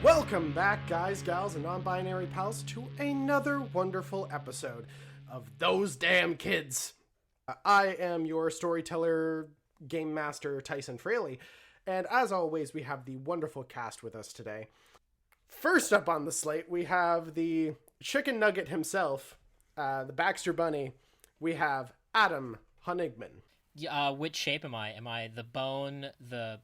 Welcome back, guys, gals, and non-binary pals, to another wonderful episode of Those Damn Kids. I am your storyteller, game master, Tyson Fraleigh, and as always, we have the wonderful cast with us today. First up on the slate, we have the chicken nugget himself, the Baxter Bunny. We have Adam Honigman. Which shape am I? Am I the bone, the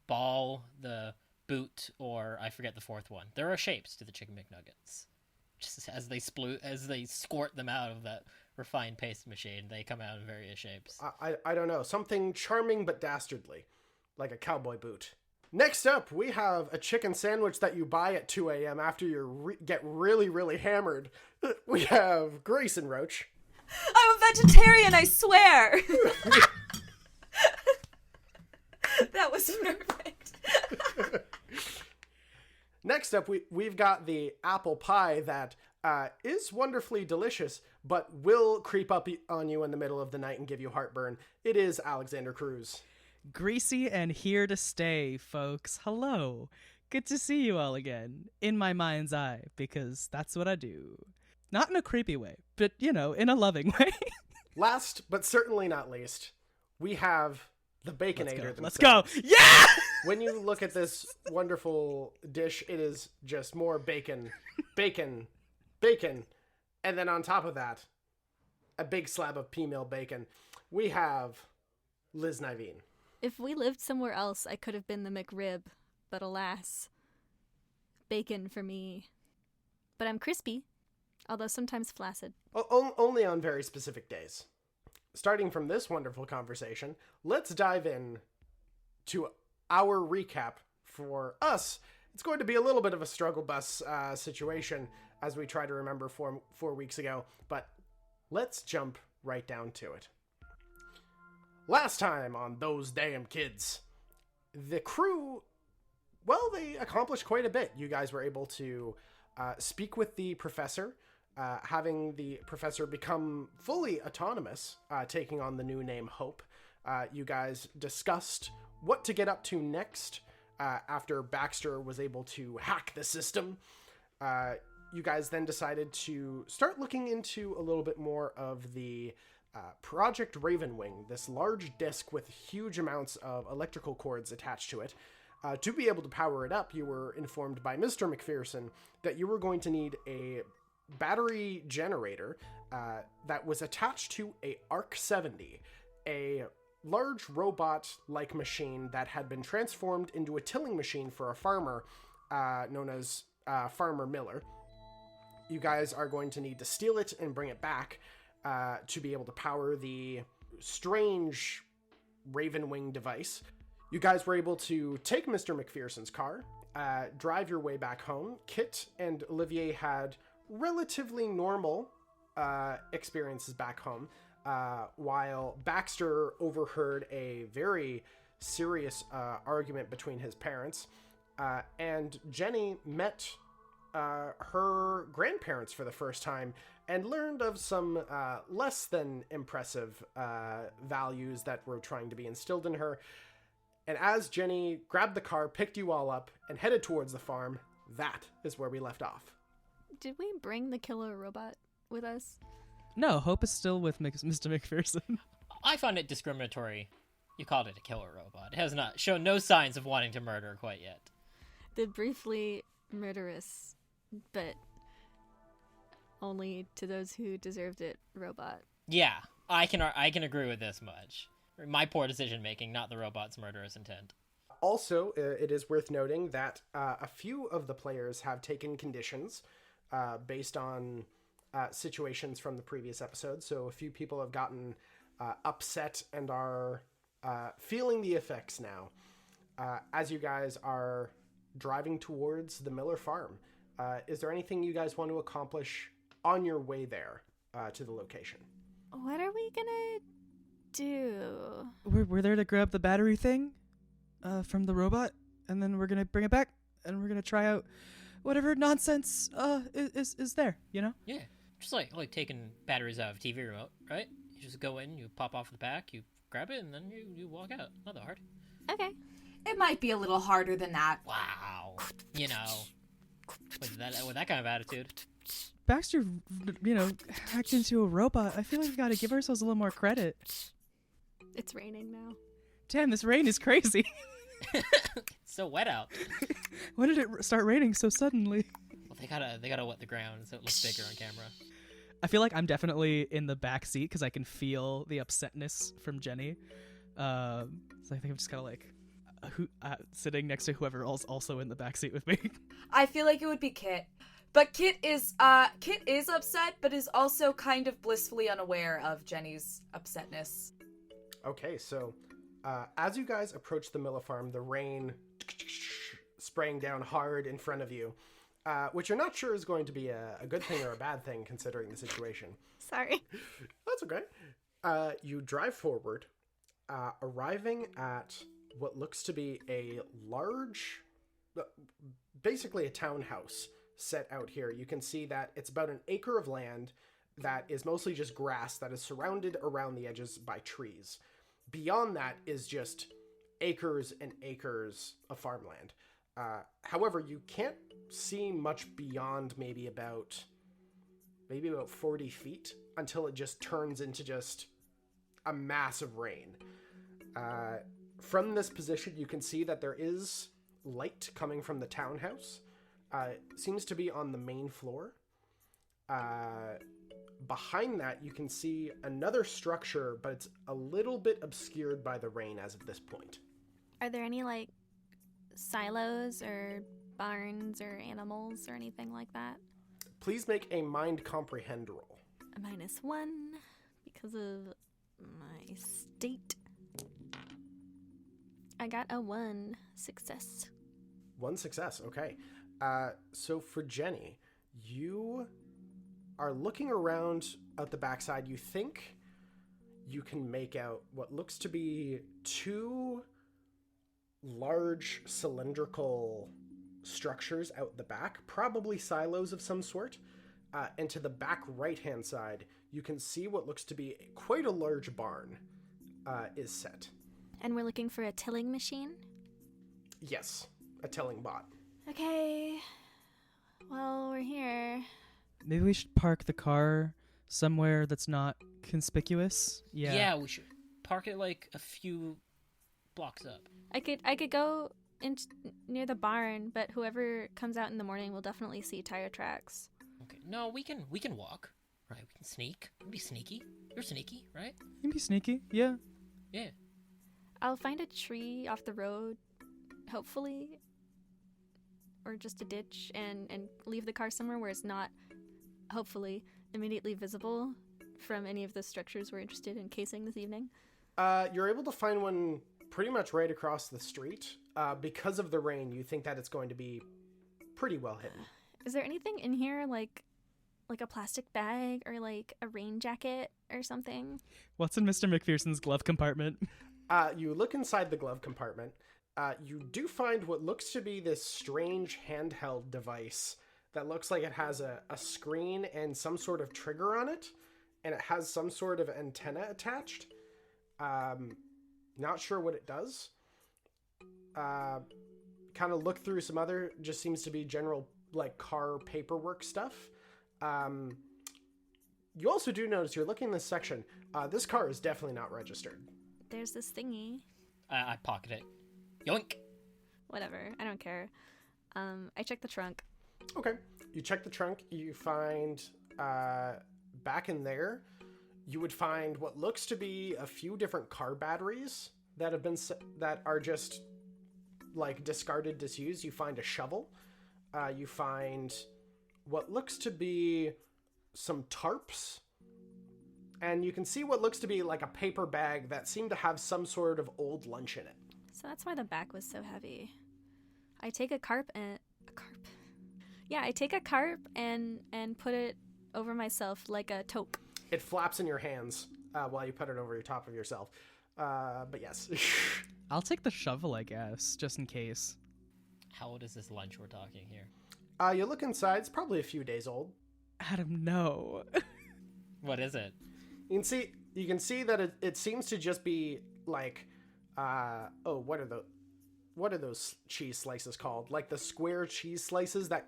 ball, the boot, or I forget the fourth one? There are shapes to the chicken McNuggets. Just as they squirt them out of that refined paste machine, they come out in various shapes. I don't know. Something charming but dastardly, like a cowboy boot. Next up, we have a chicken sandwich that you buy at 2 a.m. after you get really, really hammered. We have Gracyn Roach. I'm a vegetarian, I swear! That was perfect. Next up, we've got the apple pie that is wonderfully delicious, but will creep up on you in the middle of the night and give you heartburn. It is Alexander Cruz. Greasy and here to stay, folks. Hello. Good to see you all again. In my mind's eye, because that's what I do. Not in a creepy way, but, in a loving way. Last, but certainly not least, we have the Baconator themselves. Let's go. Yeah! When you look at this wonderful dish, it is just more bacon, bacon, bacon, and then on top of that, a big slab of pea-meal bacon. We have Liz Nyveen. If we lived somewhere else, I could have been the McRib, but alas, bacon for me. But I'm crispy, although sometimes flaccid. Only on very specific days. Starting from this wonderful conversation, let's dive in to our recap. For us, it's going to be a little bit of a struggle bus situation as we try to remember four weeks ago, but let's jump right down to it. Last time on Those Damn Kids, the crew, well, they accomplished quite a bit. You guys were able to speak with the professor, having the professor become fully autonomous, taking on the new name Hope. You guys discussed what to get up to next after Baxter was able to hack the system. You guys then decided to start looking into a little bit more of the Project Ravenwing, this large disk with huge amounts of electrical cords attached to it. To be able to power it up, you were informed by Mr. McPherson that you were going to need a battery generator that was attached to a ARC-70, a large robot-like machine that had been transformed into a tilling machine for a farmer known as Farmer Miller. You guys are going to need to steal it and bring it back to be able to power the strange Ravenwing device. You guys were able to take Mr. McPherson's car, drive your way back home. Kit and Olivier had relatively normal experiences back home, while Baxter overheard a very serious argument between his parents, and Jenny met her grandparents for the first time and learned of some less than impressive values that were trying to be instilled in her. And as Jenny grabbed the car, picked you all up, and headed towards the farm, that is where we left off. Did we bring the killer robot with us? No, Hope is still with Mr. McPherson. I found it discriminatory. You called it a killer robot. It has not shown no signs of wanting to murder quite yet. The briefly murderous, but only to those who deserved it, robot. Yeah, I can agree with this much. My poor decision making, not the robot's murderous intent. Also, it is worth noting that a few of the players have taken conditions based on situations from the previous episode. So a few people have gotten upset and are feeling the effects now. As you guys are driving towards the Miller farm, is there anything you guys want to accomplish on your way there to the location? What are we gonna do? We're there to grab the battery thing from the robot, and then we're gonna bring it back, and we're gonna try out whatever nonsense is there, Yeah, just like taking batteries out of a TV remote, right? You just go in, you pop off the back, you grab it, and then you walk out. Not that hard. Okay. It might be a little harder than that. Wow. you know, with that kind of attitude. Baxter, hacked into a robot. I feel like we gotta give ourselves a little more credit. It's raining now. Damn, this rain is crazy. It's so wet out. When did it start raining so suddenly? Well, they gotta wet the ground so it looks bigger on camera. I feel like I'm definitely in the back seat because I can feel the upsetness from Jenny. So I think I'm just kind of sitting next to whoever else also in the back seat with me. I feel like it would be Kit. But Kit is upset, but is also kind of blissfully unaware of Jenny's upsetness. Okay, so as you guys approach the Miller farm, the rain spraying down hard in front of you, which you're not sure is going to be a good thing or a bad thing considering the situation. Sorry. That's okay. You drive forward, arriving at what looks to be a large, basically a townhouse set out here. You can see that it's about an acre of land that is mostly just grass that is surrounded around the edges by trees. Beyond that is just acres and acres of farmland. However, you can't see much beyond maybe about 40 feet until it just turns into just a mass of rain. From this position, you can see that there is light coming from the townhouse. It seems to be on the main floor. Behind that, you can see another structure, but it's a little bit obscured by the rain as of this point. Are there any, silos or barns or animals or anything like that? Please make a mind comprehend roll. A -1 because of my state. I got a 1 success. 1 success, okay. So for Jenny, you are looking around at the backside. You think you can make out what looks to be 2 large cylindrical structures out the back, probably silos of some sort. And to the back right-hand side, you can see what looks to be quite a large barn is set. And we're looking for a tilling machine? Yes, a tilling bot. Okay. Well, we're here. Maybe we should park the car somewhere that's not conspicuous. Yeah, we should park it a few blocks up. I could go in near the barn, but whoever comes out in the morning will definitely see tire tracks. Okay. No, we can walk. Right, we can sneak. We'll be sneaky. You're sneaky, right? You can be sneaky, yeah. Yeah. I'll find a tree off the road, hopefully, or just a ditch, and leave the car somewhere where it's not, hopefully, immediately visible from any of the structures we're interested in casing this evening. You're able to find one pretty much right across the street. Because of the rain, you think that it's going to be pretty well hidden. Is there anything in here, like a plastic bag or a rain jacket or something? What's in Mr. McPherson's glove compartment? You look inside the glove compartment. You do find what looks to be this strange handheld device that looks like it has a screen and some sort of trigger on it, and it has some sort of antenna attached. Not sure what it does. Kind of look through some other, just seems to be general car paperwork stuff. You also do notice, you're looking in this section, this car is definitely not registered. There's this thingy. I pocket it. Yoink. Whatever, I don't care. I check the trunk. Okay. You check the trunk, you find, back in there, you would find what looks to be a few different car batteries that have been, that are just, discarded, disused. You find a shovel. You find what looks to be some tarps. And you can see what looks to be a paper bag that seemed to have some sort of old lunch in it. So that's why the back was so heavy. I take a carp and... I take a carp and put it over myself like a toque. It flaps in your hands while you put it over your top of yourself. But yes. I'll take the shovel, I guess, just in case. How old is this lunch we're talking here? You look inside, it's probably a few days old. Adam, no. What is it? You can see that it seems to just be what are what are those cheese slices called? Like the square cheese slices that...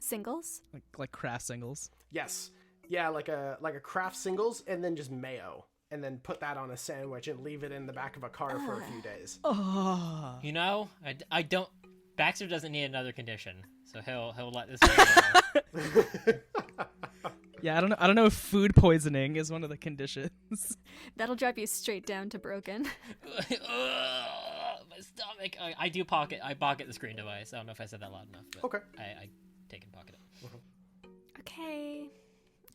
Singles? Like Kraft singles. Yes. Yeah, like a Kraft singles, and then just mayo. And then put that on a sandwich and leave it in the back of a car for a few days. Oh. You know, I don't. Baxter doesn't need another condition, so he'll let this go. Yeah, I don't know if food poisoning is one of the conditions. That'll drop you straight down to broken. My stomach. I pocket the screen device. I don't know if I said that loud enough. But Okay. I take and pocket it. Okay.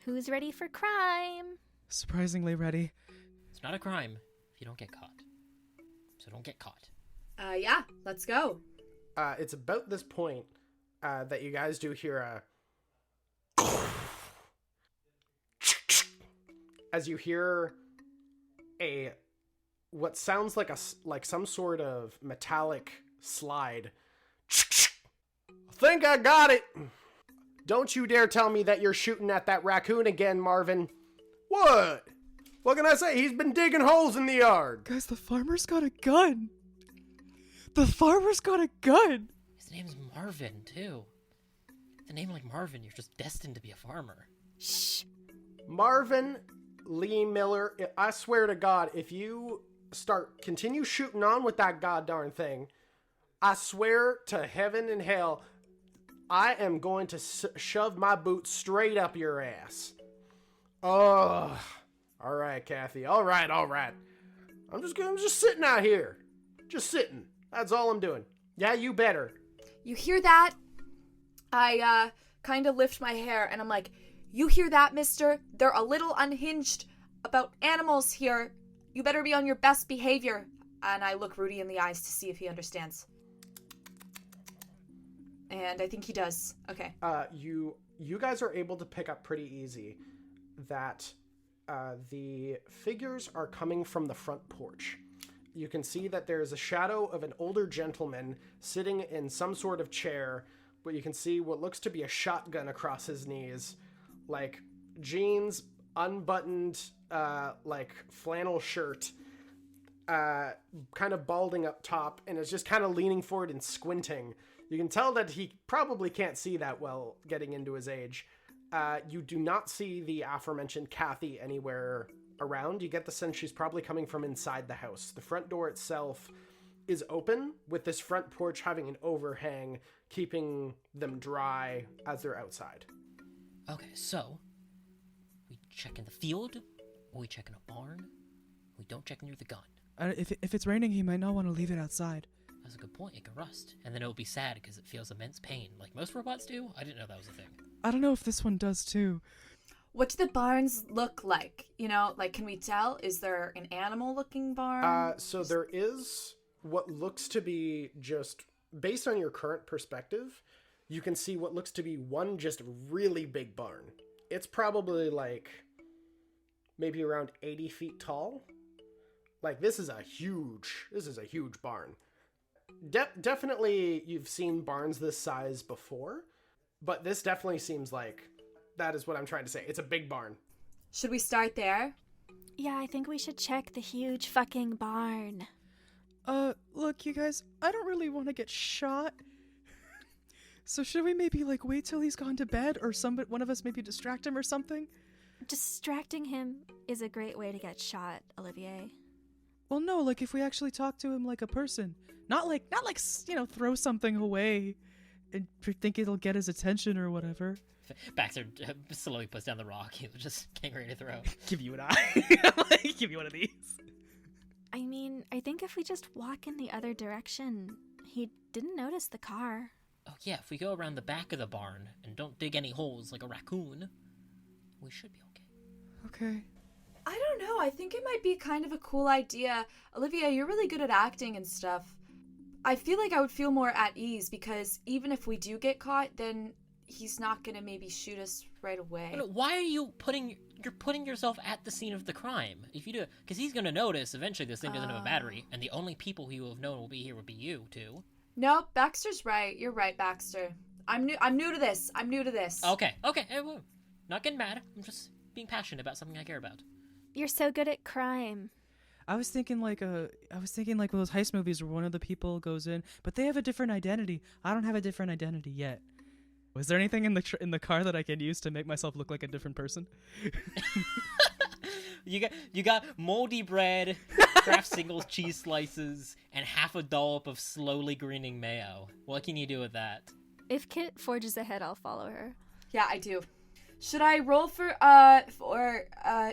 Who's ready for crime? Surprisingly ready. It's not a crime if you don't get caught. So don't get caught. Yeah, let's go. It's about this point that you guys do hear a... as you hear what sounds like some sort of metallic slide. I think I got it. Don't you dare tell me that you're shooting at that raccoon again, Marvin. What? What can I say? He's been digging holes in the yard. Guys, the farmer's got a gun. The farmer's got a gun. His name's Marvin, too. With a name like Marvin, you're just destined to be a farmer. Shh. Marvin Lee Miller, I swear to God, if you continue shooting on with that goddamn thing, I swear to heaven and hell, I am going to shove my boot straight up your ass. Oh, all right, Kathy. All right. I'm just sitting out here. Just sitting. That's all I'm doing. Yeah, you better. You hear that? I kind of lift my hair and I'm like, you hear that, mister? They're a little unhinged about animals here. You better be on your best behavior. And I look Rudy in the eyes to see if he understands. And I think he does. Okay. You guys are able to pick up pretty easy that the figures are coming from the front porch. You can see that there's a shadow of an older gentleman sitting in some sort of chair, but you can see what looks to be a shotgun across his knees, like jeans, unbuttoned, like flannel shirt, kind of balding up top, and is just kind of leaning forward and squinting. You can tell that he probably can't see that well getting into his age. You do not see the aforementioned Kathy anywhere around. You get the sense she's probably coming from inside the house. The front door itself is open, with this front porch having an overhang, keeping them dry as they're outside. Okay, so we check in the field, or we check in a barn. We don't check near the gun. If it's raining, he might not want to leave it outside. That's a good point. It could rust, and then it'll be sad because it feels immense pain, like most robots do. I didn't know that was a thing. I don't know if this one does too. What do the barns look like? You know, like, can we tell? Is there an animal-looking barn? So there is what looks to be, just based on your current perspective, you can see what looks to be one just really big barn. It's probably like maybe around 80 feet tall. Like, this is a huge barn. Definitely you've seen barns this size before, but this definitely seems like, that is what I'm trying to say. It's a big barn. Should we start there? Yeah, I think we should check the huge fucking barn. Look, you guys, I don't really want to get shot. So should we maybe, like, wait till he's gone to bed, or one of us maybe distract him or something? Distracting him is a great way to get shot, Olivier. Well, no, like, if we actually talk to him like a person. Not like, throw something away and think it'll get his attention or whatever. Baxter slowly puts down the rock. He was just getting ready to throw. Give you an eye. Like, give you one of these. I mean, I think if we just walk in the other direction, he didn't notice the car. Oh yeah, if we go around the back of the barn and don't dig any holes like a raccoon, we should be okay. Okay. I don't know. I think it might be kind of a cool idea. Olivia, you're really good at acting and stuff. I feel like I would feel more at ease because even if we do get caught, then he's not gonna maybe shoot us right away. Why are you putting yourself at the scene of the crime? If you do, because he's gonna notice eventually this thing doesn't have a battery, and the only people he will have known will be here would be you too. No, Baxter's right. You're right, Baxter. I'm new to this. Okay. Well, not getting mad. I'm just being passionate about something I care about. You're so good at crime. I was thinking like those heist movies where one of the people goes in, but they have a different identity. I don't have a different identity yet. Was there anything in the car that I can use to make myself look like a different person? You got moldy bread, Kraft singles cheese slices, and half a dollop of slowly greening mayo. What can you do with that? If Kit forges ahead, I'll follow her. Yeah, I do. Should I roll for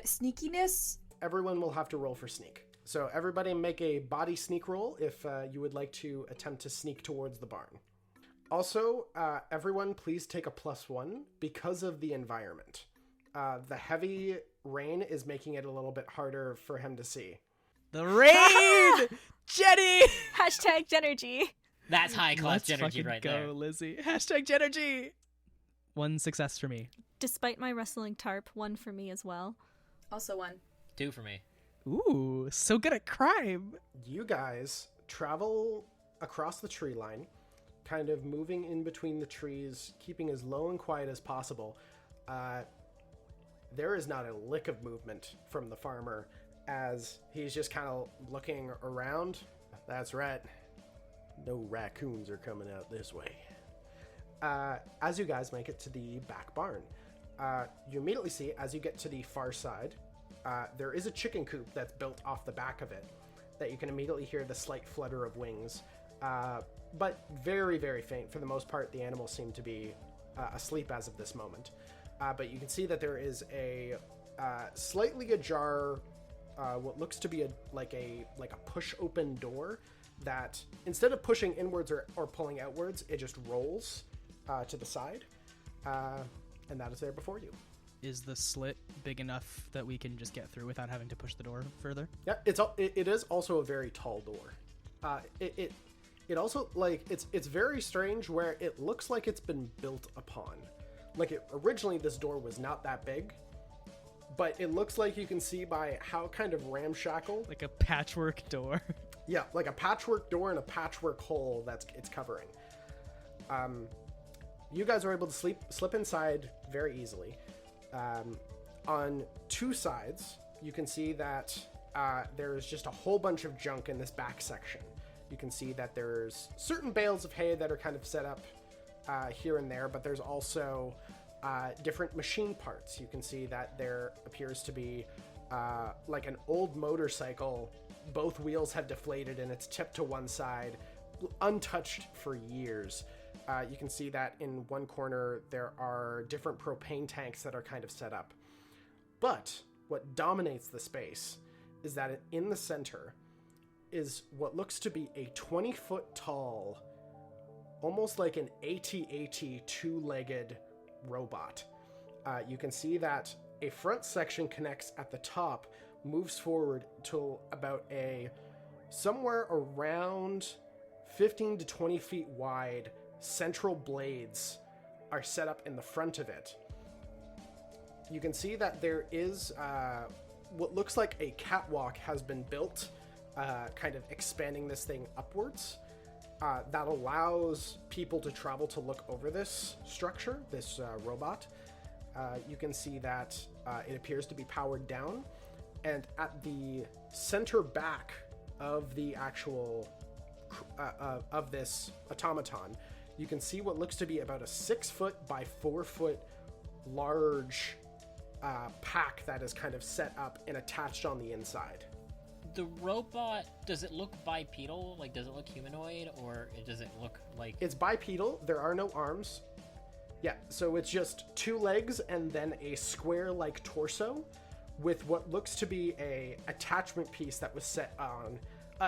sneakiness? Everyone will have to roll for sneak. So everybody make a body sneak roll if you would like to attempt to sneak towards the barn. Also, everyone please take a +1 because of the environment. The heavy rain is making it a little bit harder for him to see. The rain! Jenny! Hashtag Genergy. That's high class Let's energy fucking right go, there. Lizzie. Hashtag Genergy! 1 success for me. Despite my wrestling tarp, 1 for me as well. Also 1. 2 for me. Ooh, so good at crime. You guys travel across the tree line, kind of moving in between the trees, keeping as low and quiet as possible. There is not a lick of movement from the farmer as he's just kind of looking around. That's right. No raccoons are coming out this way. As you guys make it to the back barn, you immediately see, as you get to the far side, there is a chicken coop that's built off the back of it that you can immediately hear the slight flutter of wings, but very, very faint. For the most part, the animals seem to be asleep as of this moment. But you can see that there is a slightly ajar, what looks to be like a push open door that instead of pushing inwards or pulling outwards, it just rolls to the side, and that is there before you. Is the slit big enough that we can just get through without having to push the door further? Yeah, it is also a very tall door. It also, like, it's very strange where it looks like it's been built upon. Like, originally this door was not that big, but it looks like you can see by how kind of ramshackle. Like a patchwork door. Yeah, like a patchwork door and a patchwork hole it's covering. You guys are able to slip inside very easily. On 2 sides, you can see that there's just a whole bunch of junk in this back section. You can see that there's certain bales of hay that are kind of set up here and there, but there's also different machine parts. You can see that there appears to be like an old motorcycle. Both wheels have deflated and it's tipped to one side, untouched for years. You can see that in one corner there are different propane tanks that are kind of set up. But what dominates the space is that in the center is what looks to be a 20-foot tall, almost like an AT-AT 2-legged robot. You can see that a front section connects at the top, moves forward to about somewhere around 15 to 20 feet wide. Central blades are set up in the front of it. You can see that there is what looks like a catwalk has been built, kind of expanding this thing upwards. That allows people to travel to look over this structure, this robot. You can see that it appears to be powered down, and at the center back of the actual of this automaton, you can see what looks to be about a 6-foot by 4-foot large pack that is kind of set up and attached on the inside. The robot, does it look bipedal? Like, does it look humanoid, or does it look like... It's bipedal. There are no arms. Yeah, so it's just 2 legs and then a square-like torso with what looks to be a attachment piece that was set on.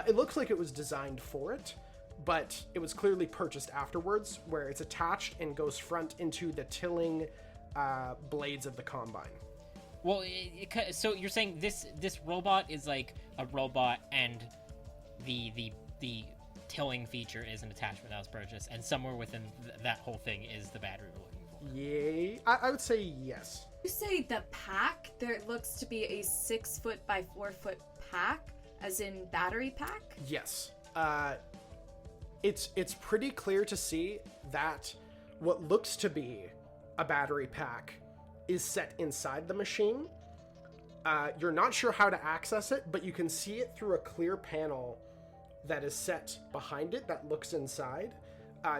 It looks like it was designed for it, but it was clearly purchased afterwards, where it's attached and goes front into the tilling blades of the combine. Well, so you're saying this robot is like a robot, and the tilling feature is an attachment that was purchased, and somewhere within that whole thing is the battery we're looking for. Yeah, I would say yes. You say the pack? There looks to be a 6-foot by 4-foot pack, as in battery pack? Yes. It's pretty clear to see that what looks to be a battery pack is set inside the machine, You're not sure how to access it, but you can see it through a clear panel that is set behind it that looks inside.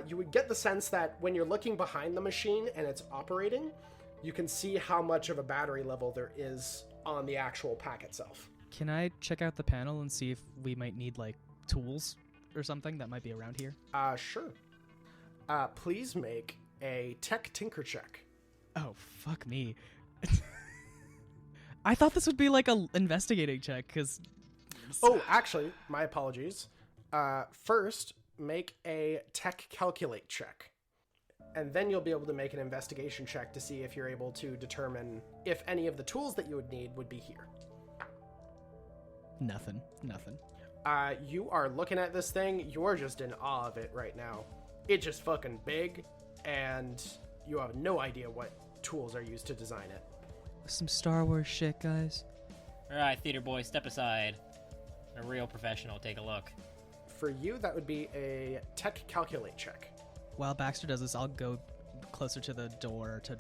You would get the sense that when you're looking behind the machine and it's operating, you can see how much of a battery level there is on the actual pack itself. Can I check out the panel and see if we might need, like, tools or something that might be around here? Sure. Please make a tech tinker check. Oh, fuck me. I thought this would be like a investigating check, because... Oh, actually, my apologies. First, make a tech calculate check. And then you'll be able to make an investigation check to see if you're able to determine if any of the tools that you would need would be here. Nothing. You are looking at this thing, you're just in awe of it right now. It's just fucking big, and you have no idea what tools are used to design it. Some Star Wars shit, guys. Alright, theater boy, step aside. A real professional, take a look. For you, that would be a tech calculate check. While Baxter does this, I'll go closer to the door to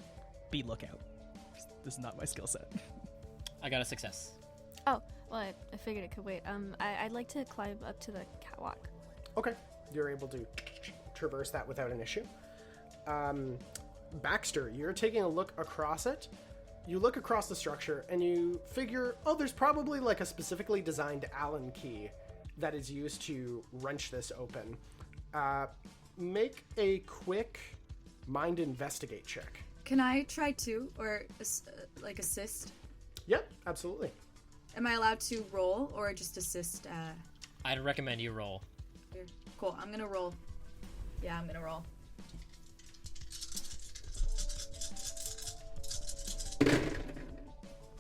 be lookout. This is not my skill set. I got a success. Oh, well, I figured it could wait. I'd like to climb up to the catwalk. Okay, you're able to traverse that without an issue. Baxter, you're taking a look across it. You look across the structure and you figure, oh, there's probably like a specifically designed Allen key that is used to wrench this open. Make a quick mind investigate check. Can I try too, or like assist? Yep, absolutely. Am I allowed to roll or just assist? I'd recommend you roll. Here. Cool. I'm gonna roll. Yeah, I'm gonna roll.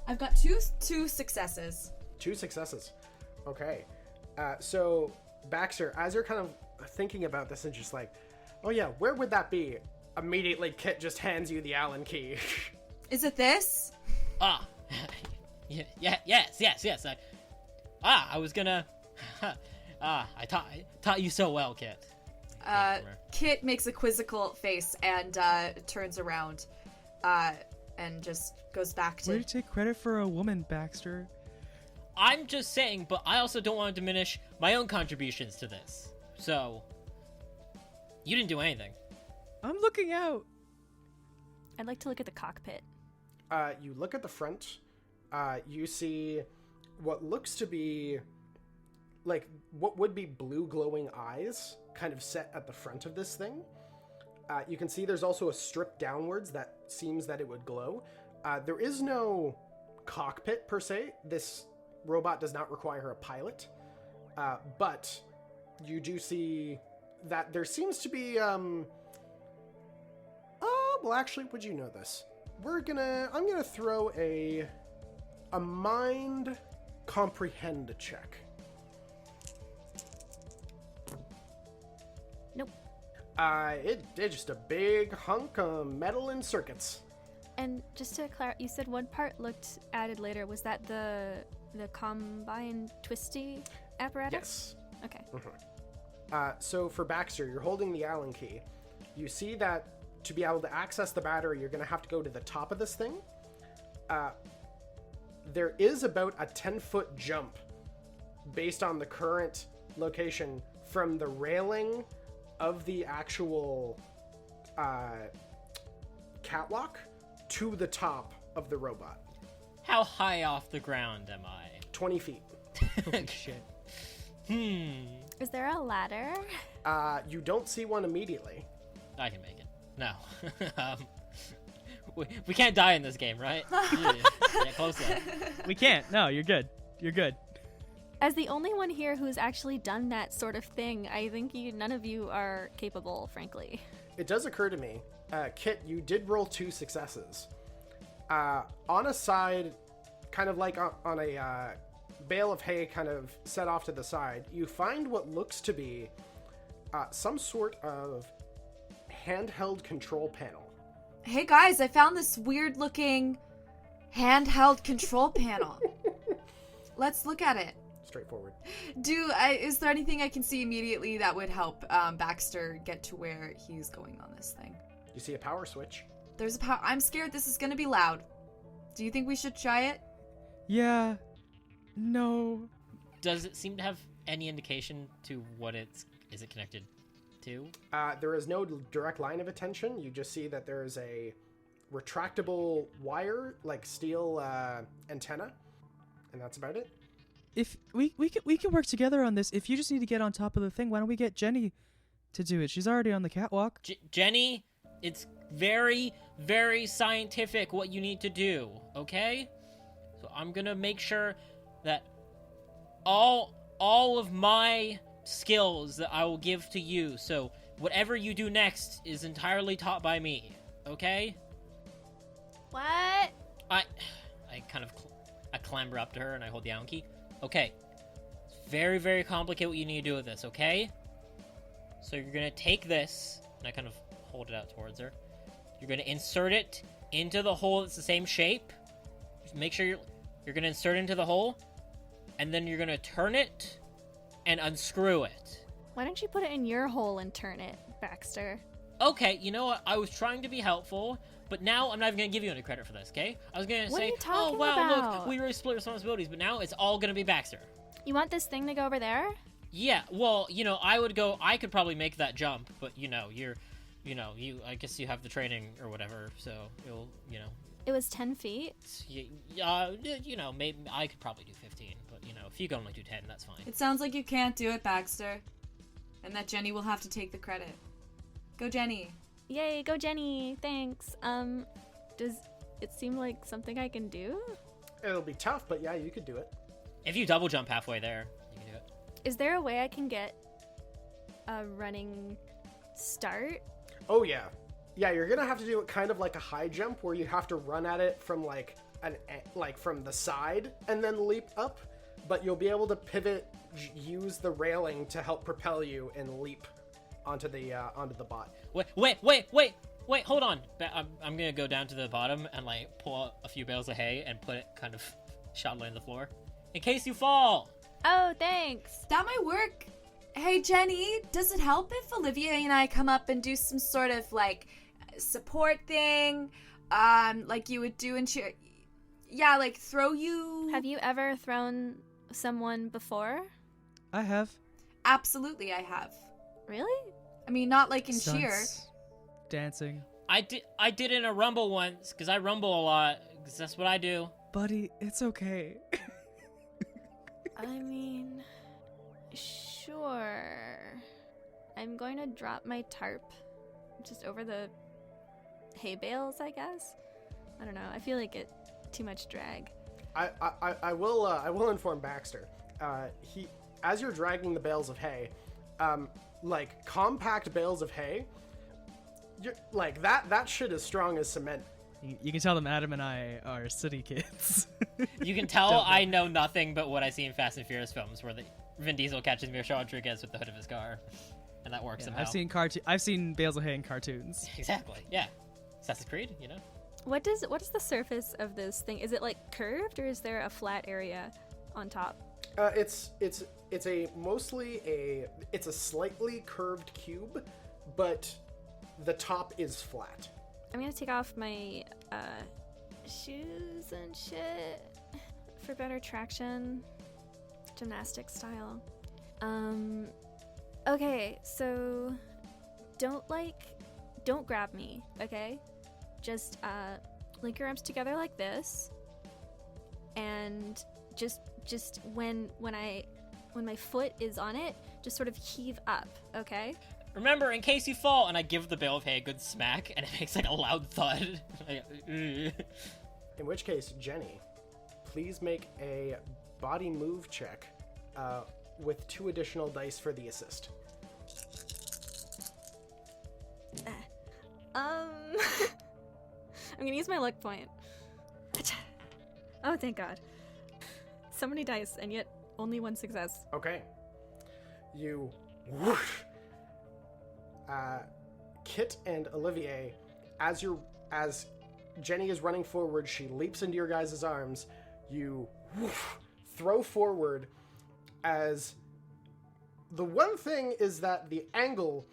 I've got two successes. 2 successes. Okay. So, Baxter, as you're kind of thinking about this and just like, oh yeah, where would that be? Immediately, Kit just hands you the Allen key. Is it this? Ah. Yes. I was gonna... I taught you so well, Kit. Kit makes a quizzical face and turns around and just goes back to... Way to take credit for a woman, Baxter. I'm just saying, but I also don't want to diminish my own contributions to this. So, you didn't do anything. I'm looking out. I'd like to look at the cockpit. You look at the front. You see what looks to be like what would be blue glowing eyes kind of set at the front of this thing. You can see there's also a strip downwards that seems that it would glow. There is no cockpit per se. This robot does not require a pilot. But you do see that there seems to be well, actually, would you know this? I'm gonna throw a mind comprehend check. Nope. It's just a big hunk of metal and circuits. And just to clarify, you said one part looked added later. Was that the combine twisty apparatus? Yes. Okay. Mm-hmm. So for Baxter, you're holding the Allen key. You see that to be able to access the battery, you're going to have to go to the top of this thing. There is about a 10-foot jump based on the current location from the railing of the actual catwalk to the top of the robot. How high off the ground am I? 20 feet. Holy shit. Is there a ladder? You don't see one immediately. I can make it. No. We can't die in this game, right? Yeah, close up. We can't. No, you're good. You're good. As the only one here who's actually done that sort of thing, I think none of you are capable, frankly. It does occur to me, Kit, you did roll 2 successes. On a side, kind of like on a bale of hay kind of set off to the side, you find what looks to be some sort of handheld control panel. Hey guys, I found this weird looking handheld control panel. Let's look at it. Straightforward. Is there anything I can see immediately that would help Baxter get to where he's going on this thing? You see a power switch. There's a power. I'm scared this is going to be loud. Do you think we should try it? Yeah. No. Does it seem to have any indication to what is it connected to? There is no direct line of attention. You just see that there is a retractable wire, like steel antenna, and that's about it. If we can work together on this. If you just need to get on top of the thing, why don't we get Jenny to do it? She's already on the catwalk. Jenny, it's very, very scientific what you need to do, okay? So I'm gonna make sure that all of my skills that I will give to you, so whatever you do next is entirely taught by me, okay? What? I clamber up to her and I hold the Allen key. Okay. It's very, very complicated what you need to do with this, okay? So you're gonna take this, and I kind of hold it out towards her. You're gonna insert it into the hole that's the same shape. Just make sure you're gonna insert it into the hole, and then you're gonna turn it and unscrew it. Why don't you put it in your hole and turn it, Baxter? Okay, you know what? I was trying to be helpful, but now I'm not even gonna give you any credit for this, okay? I was gonna What are say, you talking oh wow, look, about? we really split responsibilities, but now it's all gonna be Baxter. You want this thing to go over there? Yeah, well, I could probably make that jump, but I guess you have the training or whatever, so It was 10 feet. maybe I could probably do 15, but if you can only do 10, that's fine. It sounds like you can't do it, Baxter. And that Jenny will have to take the credit. Go, Jenny. Yay, go Jenny. Thanks. Does it seem like something I can do? It'll be tough, but yeah, you could do it. If you double jump halfway there, you can do it. Is there a way I can get a running start? Oh yeah. Yeah, you're gonna have to do it kind of like a high jump where you have to run at it from from the side and then leap up, but you'll be able to pivot, use the railing to help propel you and leap onto the bot. Wait, hold on. I'm gonna go down to the bottom and pull out a few bales of hay and put it kind of shoddily on the floor. In case you fall! Oh, thanks. That might work. Hey, Jenny, does it help if Olivier and I come up and do some sort of, support thing? Like you would do in cheer... Yeah, throw you... Have you ever thrown someone before? I have. Absolutely, I have. Really? I mean, not in cheer. Stunts, dancing. I did in a rumble once, because I rumble a lot, because that's what I do. Buddy, it's okay. I mean, sure. I'm going to drop my tarp just over the hay bales, I guess. I don't know. I feel like it's too much drag. I will inform Baxter. As you're dragging the bales of hay, compact bales of hay, you're, that shit is strong as cement. You can tell them Adam and I are city kids. You can tell I know nothing but what I see in Fast and Furious films, where Vin Diesel catches Michelle Rodriguez with the hood of his car, and that works somehow. I've seen bales of hay in cartoons. Exactly. Yeah. Assassin's Creed. What is the surface of this thing? Is it curved, or is there a flat area on top? It's a slightly curved cube, but the top is flat. I'm gonna take off my shoes and shit for better traction, gymnastic style. Okay, so don't grab me, okay? Just link your arms together like this, and just when my foot is on it, just sort of heave up, okay? Remember, in case you fall, and I give the bale of hay a good smack, and it makes a loud thud. In which case, Jenny, please make a body move check with 2 additional dice for the assist. I'm gonna use my luck point. Oh, thank God. So many dice, and yet only 1 success. Okay. You whoosh. Kit and Olivier, as Jenny is running forward, she leaps into your guys' arms. You throw forward. As the one thing is that the angle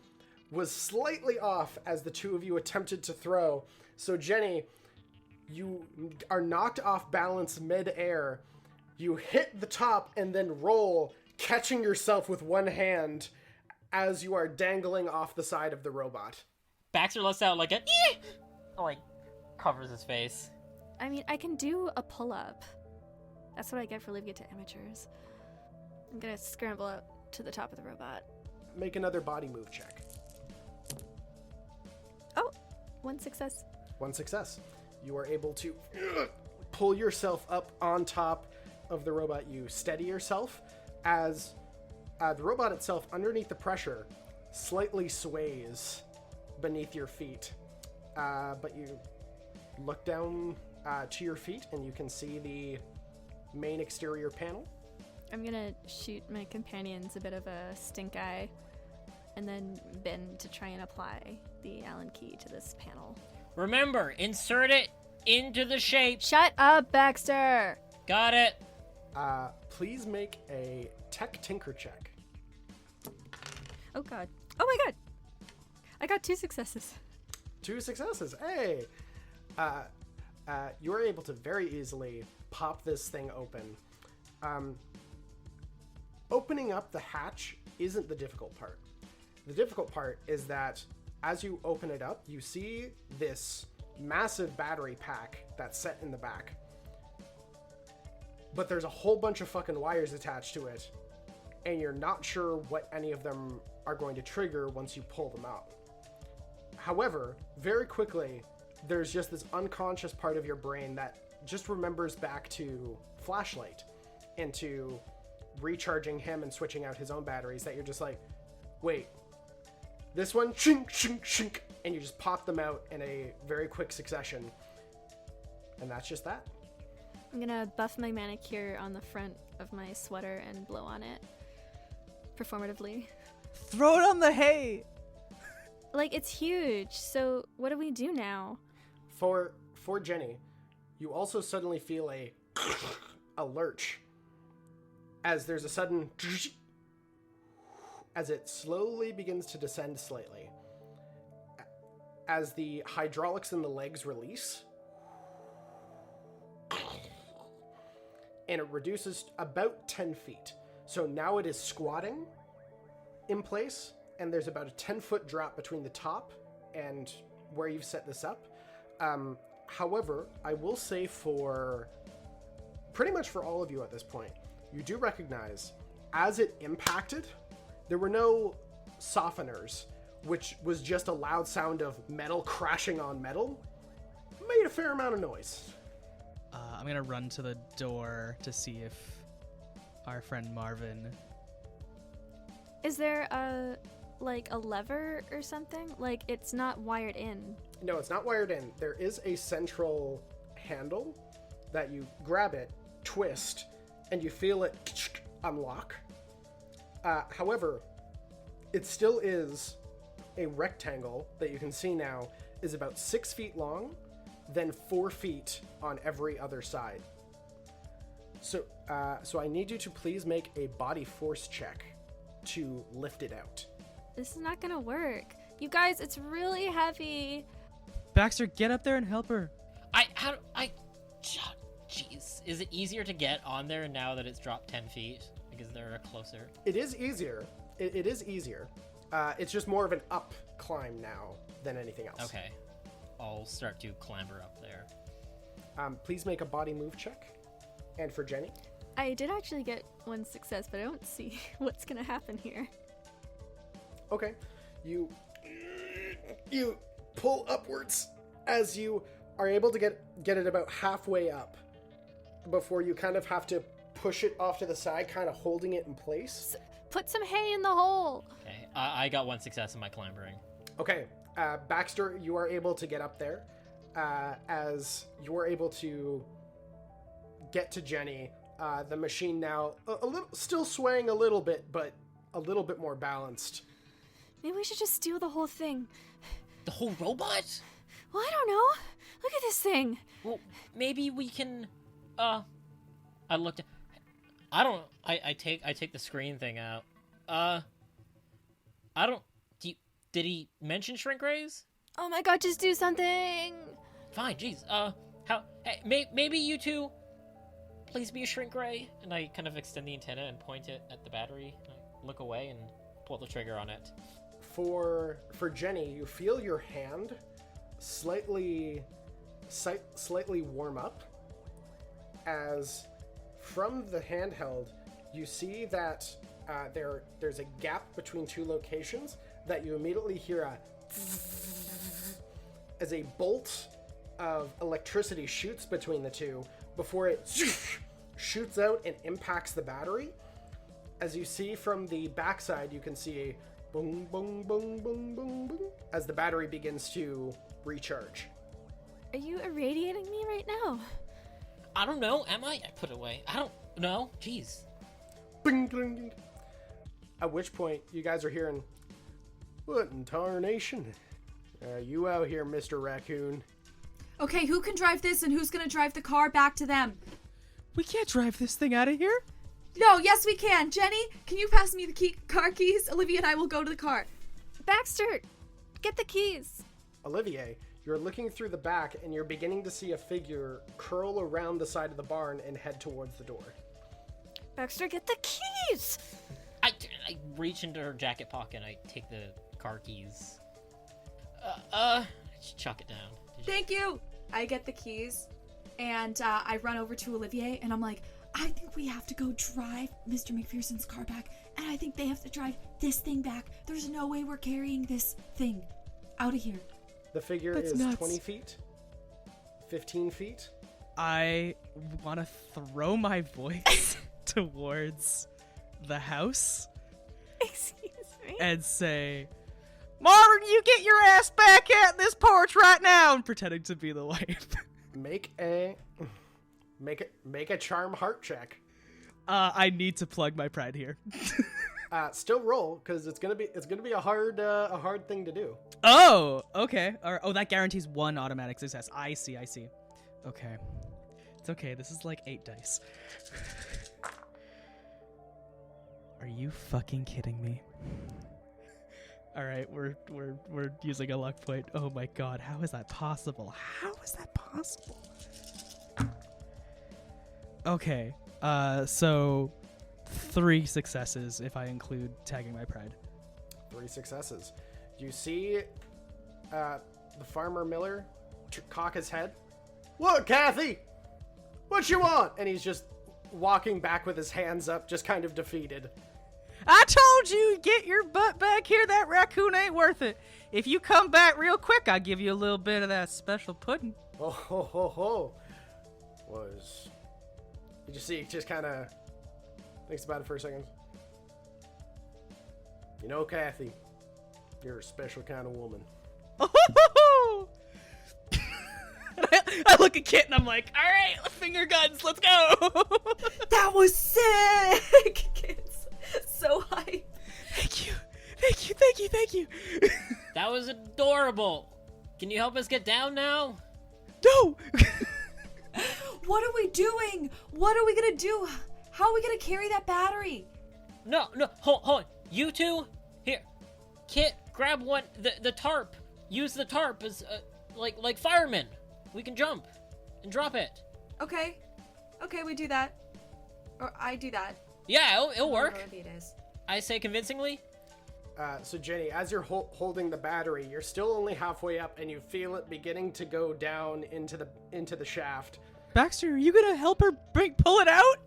was slightly off as the two of you attempted to throw. So Jenny, You are knocked off balance mid-air. You hit the top and then roll, catching yourself with one hand as you are dangling off the side of the robot. Baxter lets out like a like covers his face. I mean, I can do a pull-up. That's what I get for leaving it to amateurs. I'm gonna scramble up to the top of the robot. Make another body move check. Oh, 1 success. 1 success. You are able to pull yourself up on top of the robot. You steady yourself as the robot itself, underneath the pressure, slightly sways beneath your feet. But you look down to your feet and you can see the main exterior panel. I'm gonna shoot my companions a bit of a stink eye and then bend to try and apply the Allen key to this panel. Remember, insert it into the shape. Shut up, Baxter! Got it. Please make a tech tinker check. Oh god. Oh my god! I got 2 successes. 2 successes. Hey! You are able to very easily pop this thing open. Opening up the hatch isn't the difficult part. The difficult part is that as you open it up, you see this massive battery pack that's set in the back. But there's a whole bunch of fucking wires attached to it, and you're not sure what any of them are going to trigger once you pull them out. However, very quickly, there's just this unconscious part of your brain that just remembers back to Flashlight and to recharging him and switching out his own batteries, that you're just like, wait, this one, shink, shink, shink, and you just pop them out in a very quick succession. And that's just that. I'm gonna buff my manicure on the front of my sweater and blow on it. Performatively. Throw it on the hay! Like, it's huge, so what do we do now? For Jenny, you also suddenly feel a lurch as there's a sudden as it slowly begins to descend slightly. As the hydraulics in the legs release, and it reduces about 10 feet. So now it is squatting in place, and there's about a 10-foot drop between the top and where you've set this up. However, I will say for pretty much for all of you at this point, you do recognize as it impacted, there were no softeners, which was just a loud sound of metal crashing on metal. Made a fair amount of noise. I'm gonna run to the door to see if our friend Marvin... Is there a lever or something? Like, it's not wired in. No, it's not wired in. There is a central handle that you grab it, twist, and you feel it unlock. However, it still is a rectangle that you can see now is about 6 feet long, then 4 feet on every other side. So I need you to please make a body force check to lift it out. This is not gonna work. You guys, it's really heavy. Baxter, get up there and help her. Jeez. Is it easier to get on there now that it's dropped 10 feet? Because they're closer. It is easier. It is easier. It's just more of an up climb now than anything else. Okay. I'll start to clamber up there. Please make a body move check. And for Jenny? I did actually get 1 success, but I don't see what's gonna happen here. Okay. You pull upwards as you are able to get it about halfway up before you kind of have to push it off to the side, kind of holding it in place. Put some hay in the hole. Okay. I got 1 success in my clambering. Okay. Baxter, you are able to get up there as you are able to get to Jenny. The machine now a little still swaying a little bit, but a little bit more balanced. Maybe we should just steal the whole thing. The whole robot? Well, I don't know. Look at this thing. Well, maybe we can. I looked. I don't. I take the screen thing out. I don't. Did he mention shrink rays? Oh my god, just do something. Fine. Jeez. Hey, maybe you two, please be a shrink ray. And I kind of extend the antenna and point it at the battery. And I look away and pull the trigger on it. For Jenny, you feel your hand slightly warm up as from the handheld you see that there's a gap between two locations that you immediately hear a as a bolt of electricity shoots between the two before it shoots out and impacts the battery. As you see from the backside, you can see a boom, boom, boom, boom, boom, boom as the battery begins to recharge. Are you irradiating me right now? I don't know. Am I? I put it away. I don't know. Jeez. Bing, bing, bing. At which point, you guys are hearing, "What in tarnation? You out here, Mr. Raccoon." Okay, who can drive this and who's gonna drive the car back to them? We can't drive this thing out of here. No, yes we can. Jenny, can you pass me the car keys? Olivia and I will go to the car. Baxter, get the keys. Olivier, you're looking through the back and you're beginning to see a figure curl around the side of the barn and head towards the door. Baxter, get the keys. I reach into her jacket pocket and I take the car keys. Just chuck it down. Thank you. I get the keys and I run over to Olivier and I'm like, I think we have to go drive Mr. McPherson's car back, and I think they have to drive this thing back. There's no way we're carrying this thing out of here. The figure That's is nuts. 20 feet, 15 feet. I want to throw my voice towards the house Excuse me. and say, "Marvin, you get your ass back at this porch right now!" and pretending to be the wife. Make a charm heart check. I need to plug my pride here. Still roll because it's gonna be a hard thing to do. Oh, okay. Oh, that guarantees one automatic success. I see. Okay. It's okay. This is like 8 dice. Are you fucking kidding me? All right, we're using a luck point. Oh my god, how is that possible? Okay. So 3 successes if I include tagging my pride. 3 successes. You see the farmer Miller cock his head. "What, Kathy? What you want?" And he's just walking back with his hands up, just kind of defeated. I told you, get your butt back here. That raccoon ain't worth it. If you come back real quick, I'll give you a little bit of that special pudding. Oh ho ho ho. You just see, he just kind of thinks about it for a second. "You know, Kathy, you're a special kind of woman." I look at Kit and I'm like, all right, finger guns, let's go. That was sick! Kids, so hype. Thank you. That was adorable. Can you help us get down now? No. What are we doing? What are we gonna do? How are we gonna carry that battery? No, hold on. You two, here. Kit, grab one, the tarp. Use the tarp as, like firemen. We can jump and drop it. Okay, we do that. Or I do that. Yeah, it'll work. Whatever it is. I say convincingly. So Jenny, as you're holding the battery, you're still only halfway up, and you feel it beginning to go down into the shaft. Baxter, are you gonna help her pull it out?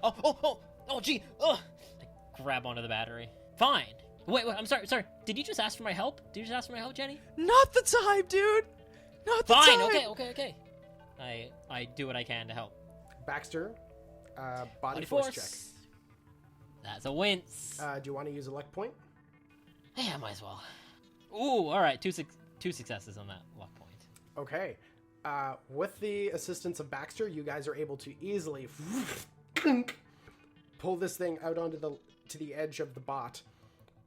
Oh, gee. Ugh. I grab onto the battery. Fine. Wait, I'm sorry. Did you just ask for my help? Jenny? Not the time, dude. Not the Fine, time. okay. I do what I can to help. Baxter, body force check. That's a wince. Do you want to use a luck point? Yeah, might as well. Ooh, all right. Two successes on that luck point. Okay. With the assistance of Baxter, you guys are able to easily pull this thing out onto the edge of the bot.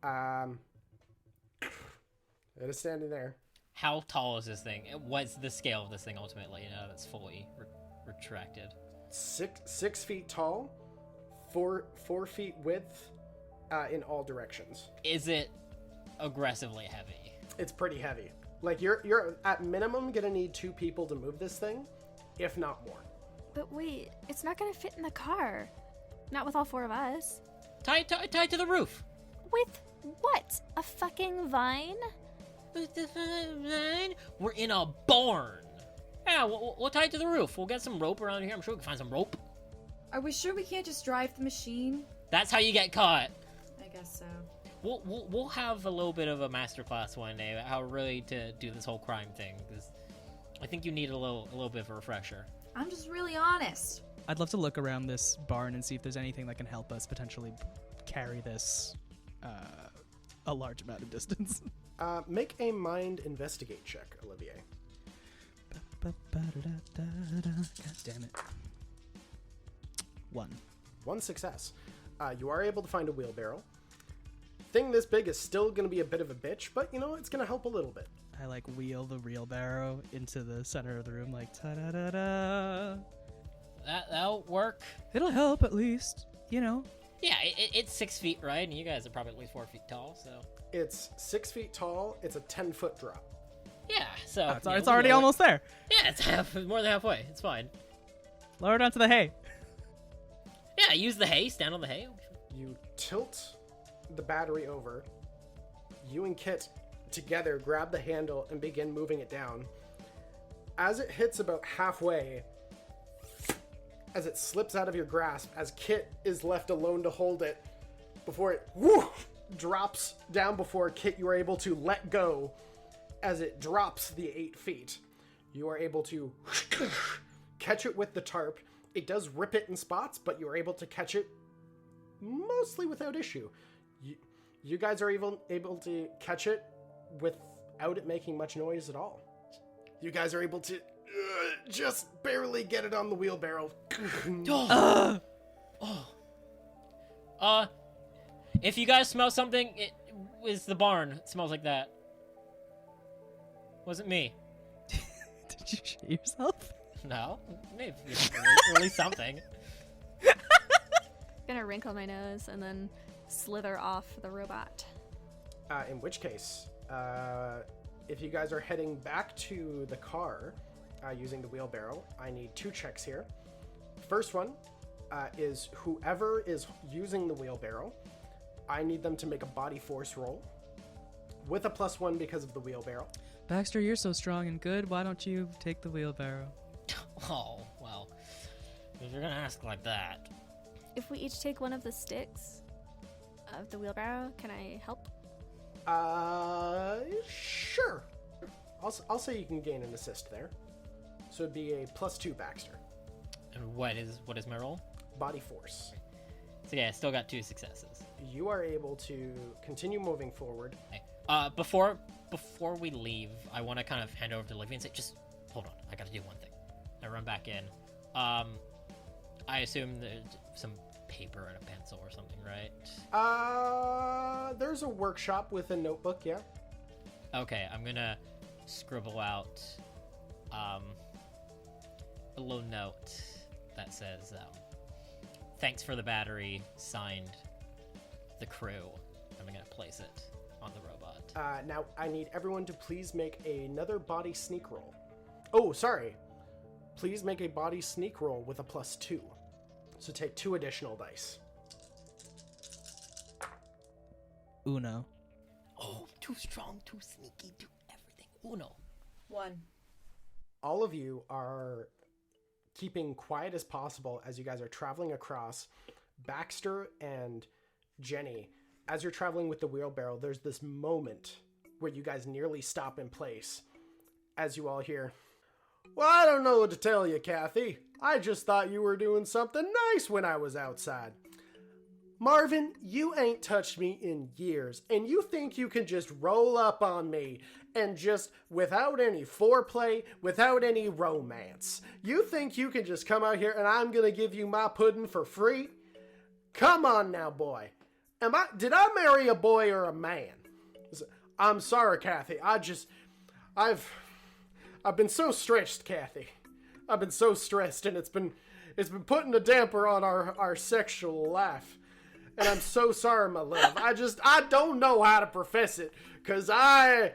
It is standing there. How tall is this thing? What's the scale of this thing ultimately? That's fully retracted. 6 feet tall, 4 feet width, in all directions. Is it aggressively heavy? It's pretty heavy. Like you're at minimum gonna need 2 people to move this thing, if not more. But wait, it's not gonna fit in the car. Not with all 4 of us. Tie to the roof. With what? A fucking vine? We're in a barn. Yeah, we'll tie it to the roof. We'll get some rope around here. I'm sure we can find some rope. Are we sure we can't just drive the machine? That's how you get caught. I guess so. We'll have a little bit of a masterclass one day about how really to do this whole crime thing, because I think you need a little bit of a refresher. I'm just really honest. I'd love to look around this barn and see if there's anything that can help us potentially carry this a large amount of distance. Make a mind investigate check, Olivier. God damn it. 1 success. You are able to find a wheelbarrow. Thing this big is still going to be a bit of a bitch, but you know, it's going to help a little bit. I like wheel the wheelbarrow into the center of the room like ta-da-da-da. That'll work. It'll help at least, you know. Yeah, it's 6 feet, right? And you guys are probably at least 4 feet tall, so. It's 6 feet tall. It's a 10-foot drop. Yeah, so. It's already almost there. Yeah, it's more than halfway. It's fine. Lower it onto the hay. Yeah, use the hay. Stand on the hay. You tilt the battery over. You and Kit together grab the handle and begin moving it down. As it hits about halfway, as it slips out of your grasp, as Kit is left alone to hold it, before it drops down before Kit, you are able to let go. As it drops the 8 feet, you are able to catch it with the tarp. It does rip it in spots, but you are able to catch it mostly without issue. You guys are able to catch it without it making much noise at all. You guys are able to just barely get it on the wheelbarrow. If you guys smell something, it was the barn. It smells like that. Wasn't me. Did you shit yourself? No, maybe release something. Gonna wrinkle my nose and then slither off the robot. In which case, if you guys are heading back to the car using the wheelbarrow, I need 2 checks here. First one is whoever is using the wheelbarrow, I need them to make a body force roll with a +1 because of the wheelbarrow. Baxter, you're so strong and good. Why don't you take the wheelbarrow? Oh, well, if you're gonna ask like that. If we each take one of the sticks of the wheelbarrow, can I help? Sure. I'll say you can gain an assist there. So it'd be a +2 Baxter. And what is my roll? Body force. So yeah, I still got 2 successes. You are able to continue moving forward. Okay. Before we leave, I want to kind of hand over to Olivia and say, just hold on, I got to do one thing. I run back in. I assume there's some paper and a pencil or something, right? There's a workshop with a notebook, yeah. Okay, I'm gonna scribble out a little note that says, thanks for the battery, signed the crew. I'm gonna place it on the robot. Now, I need everyone to please make another body sneak roll. Oh, sorry. Please make a body sneak roll with a +2. So take 2 additional dice. Uno. Oh, too strong, too sneaky, too everything. Uno. 1. All of you are keeping quiet as possible as you guys are traveling across. Baxter and Jenny, as you're traveling with the wheelbarrow, there's this moment where you guys nearly stop in place as you all hear, "Well, I don't know what to tell you, Kathy. I just thought you were doing something nice when I was outside. Marvin, you ain't touched me in years, and you think you can just roll up on me and just, without any foreplay, without any romance, you think you can just come out here and I'm gonna give you my pudding for free? Come on now, boy. Did I marry a boy or a man? I'm sorry, Kathy. I've been so stressed, Kathy. I've been so stressed, and it's been putting a damper on our sexual life. And I'm so sorry, my love. I don't know how to profess it, because I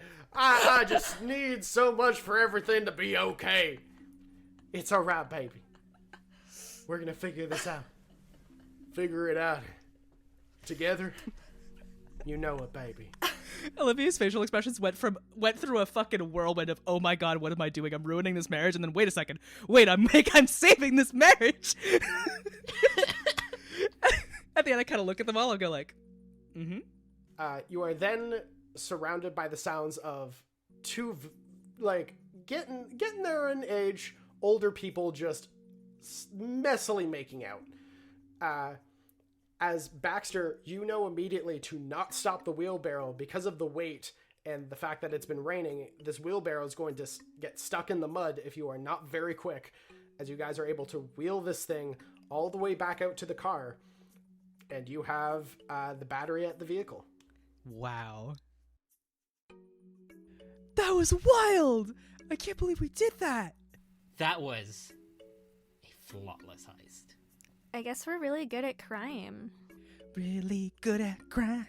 just need so much for everything to be okay. It's all right, baby. We're gonna figure this out. Figure it out. Together. You know it, baby. Olivier's facial expressions went through a fucking whirlwind of, oh my god, what am I doing? I'm ruining this marriage. And then wait a second. Wait, I'm saving this marriage. At the end, I kind of look at them all and go like, mm-hmm. You are then surrounded by the sounds of two, getting there in age, older people just messily making out. As Baxter, you know immediately to not stop the wheelbarrow because of the weight and the fact that it's been raining. This wheelbarrow is going to get stuck in the mud if you are not very quick, as you guys are able to wheel this thing all the way back out to the car, and you have the battery at the vehicle. Wow. That was wild! I can't believe we did that! That was a flawless heist. I guess we're really good at crime. Really good at crime.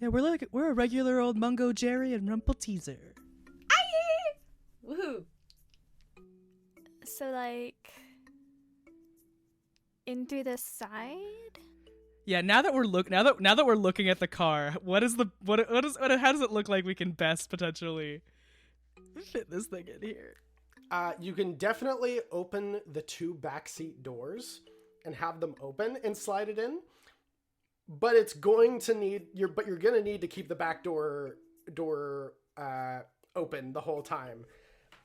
Yeah, we're a regular old Mungo Jerry and Rumple Teaser. Aye! Woohoo! So, like, in through the side? Yeah, now that we're looking at the car, how does it look like we can best potentially fit this thing in here? You can definitely open the two backseat doors and have them open and slide it in, but you're going to need to keep the back door open the whole time.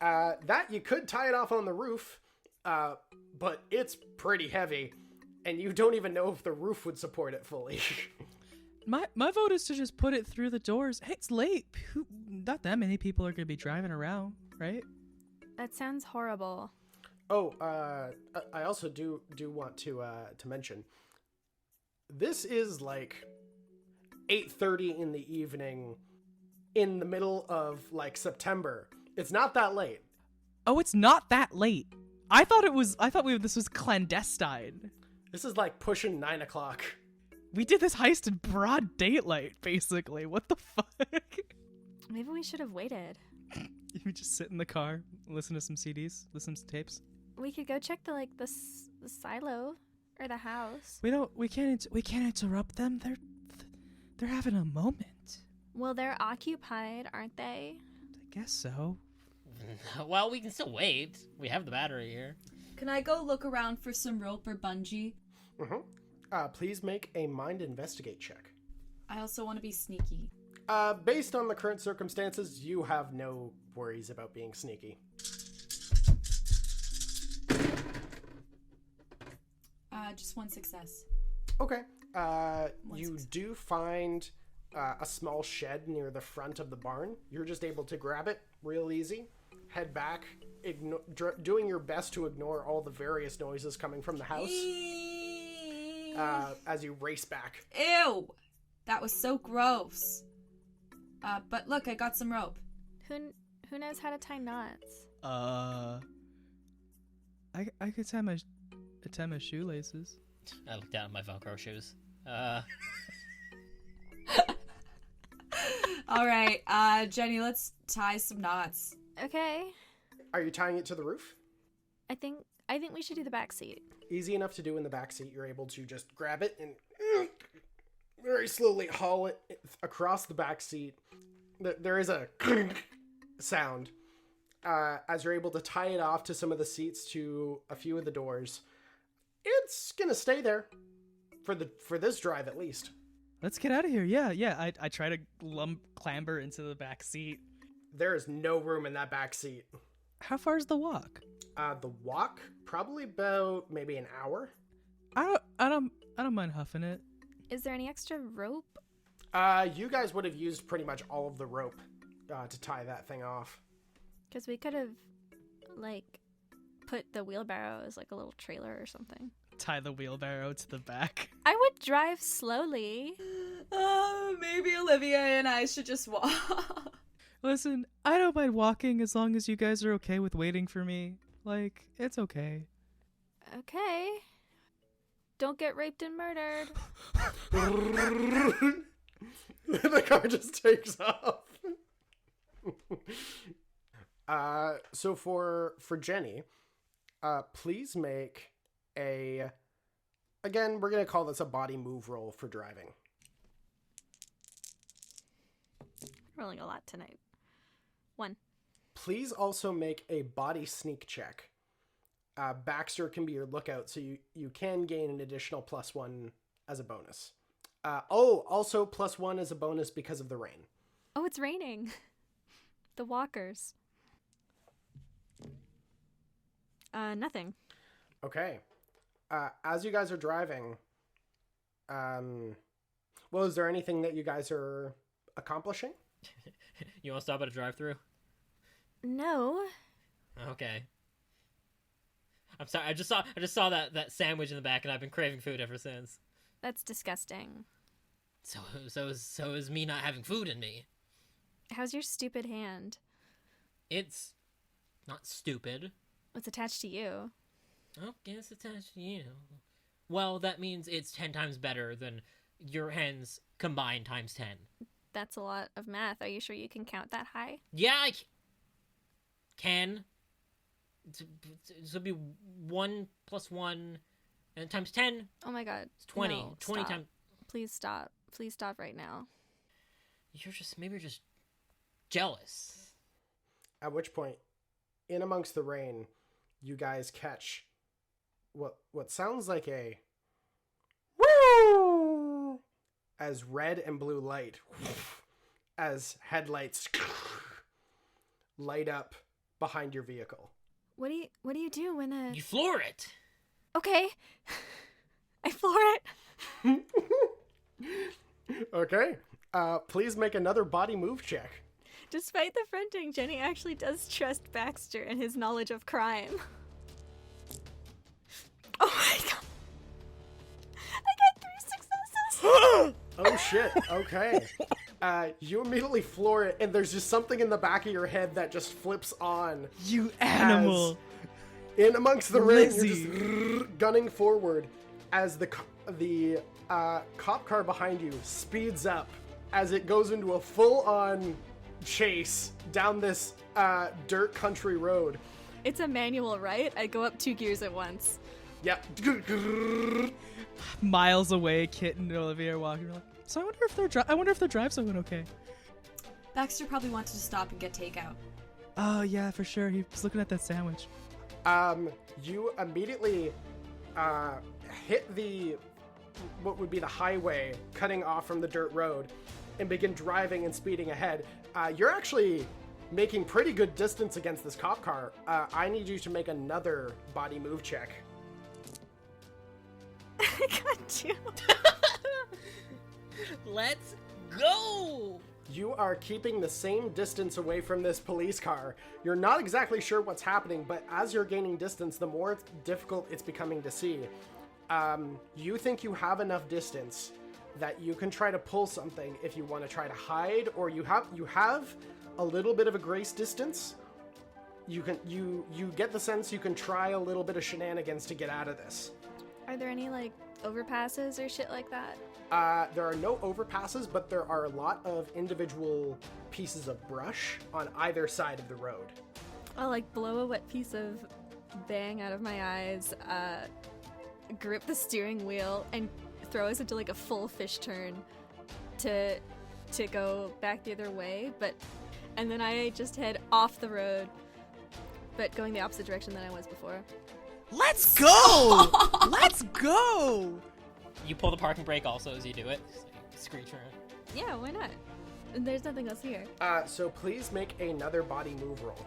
That you could tie it off on the roof, but it's pretty heavy, and you don't even know if the roof would support it fully. My vote is to just put it through the doors. Hey, it's late. Not that many people are gonna be driving around, right? That sounds horrible. Oh, I also do want to mention, this is like 8:30 in the evening in the middle of September. It's not that late. Oh, it's not that late. I thought this was clandestine. This is pushing 9 o'clock. We did this heist in broad daylight, basically. What the fuck? Maybe we should have waited. We just sit in the car, listen to some CDs, listen to tapes. We could go check the silo or the house. We can't interrupt them. They're having a moment. Well, they're occupied, aren't they? I guess so. Well, we can still wait. We have the battery here. Can I go look around for some rope or bungee? Mm-hmm. Please make a mind investigate check. I also want to be sneaky. Based on the current circumstances, you have no worries about being sneaky. Just one success. Okay. You success. do find a small shed near the front of the barn. You're just able to grab it real easy, head back, doing your best to ignore all the various noises coming from the house as you race back. Ew! That was so gross. But look, I got some rope. Who knows how to tie knots? I could tie my shoelaces. I look down at my Velcro shoes. All right, Jenny, let's tie some knots. Okay. Are you tying it to the roof? I think we should do the back seat. Easy enough to do in the back seat. You're able to just grab it and very slowly haul it across the back seat. There is a sound as you're able to tie it off to some of the seats to a few of the doors. It's gonna stay there for this drive at least. Let's get out of here. Yeah. I try to clamber into the back seat. There is no room in that back seat. How far is the walk? The walk probably about maybe an hour. I don't mind huffing it. Is there any extra rope? You guys would have used pretty much all of the rope to tie that thing off. Because we could have put the wheelbarrow as a little trailer or something. Tie the wheelbarrow to the back. I would drive slowly. Maybe Olivier and I should just walk. Listen, I don't mind walking as long as you guys are okay with waiting for me. It's okay. Okay. Don't get raped and murdered. The car just takes off. So for Jenny, Please make a... Again, we're going to call this a body move roll for driving. Rolling a lot tonight. 1. Please also make a body sneak check. Baxter can be your lookout, so you can gain an additional +1 as a bonus. Also +1 as a bonus because of the rain. Oh, it's raining. The walkers. Nothing. Okay. As you guys are driving, well, is there anything that you guys are accomplishing? You want to stop at a drive-thru? No. Okay. I'm sorry. I just saw that sandwich in the back, and I've been craving food ever since. That's disgusting. So is me not having food in me. How's your stupid hand? It's not stupid. What's attached to you? Okay, it's attached to you. Well, that means it's 10 times better than your hands combined times 10. That's a lot of math. Are you sure you can count that high? Yeah, I can. This will be 1 + 1 and times 10. Oh my god. It's 20. No, 20 stop. times. Please stop. Please stop right now. Maybe you're just jealous. At which point, in amongst the rain, you guys catch what sounds like a woo as red and blue light as headlights light up behind your vehicle. What do you do when a... You floor it. Okay. I floor it. Okay. Please make another body move check. Despite the fronting, Jenny actually does trust Baxter and his knowledge of crime. Oh my god. I got 3 successes. Oh shit. Okay. You immediately floor it, and there's just something in the back of your head that just flips on. You animal. In amongst the rain, you're Lizzie. just gunning forward as the cop car behind you speeds up as it goes into a full-on chase down this dirt country road. It's a manual, right? I go up 2 gears at once. Yep. Miles away, Kit and Olivier are walking. Like, so I wonder if their drive's going okay. Baxter probably wanted to stop and get takeout. Oh yeah, for sure. He was looking at that sandwich. You immediately hit what would be the highway cutting off from the dirt road and begin driving and speeding ahead. You're actually making pretty good distance against this cop car. I need you to make another body move check. I got 2. Let's go. You are keeping the same distance away from this police car. You're not exactly sure what's happening, but as you're gaining distance, the more difficult it's becoming to see. You think you have enough distance that you can try to pull something if you want to try to hide, or you have a little bit of a grace distance. You get the sense you can try a little bit of shenanigans to get out of this. Are there any, like, overpasses or shit like that? There are no overpasses, but there are a lot of individual pieces of brush on either side of the road. I'll, like, blow a wet piece of bang out of my eyes, grip the steering wheel, and throw us into, like, a full fish turn to go back the other way, and then I just head off the road, but going the opposite direction than I was before. Let's go! Let's go! You pull the parking brake also as you do it. Screech around. Yeah, why not? There's nothing else here. So please make another body move roll.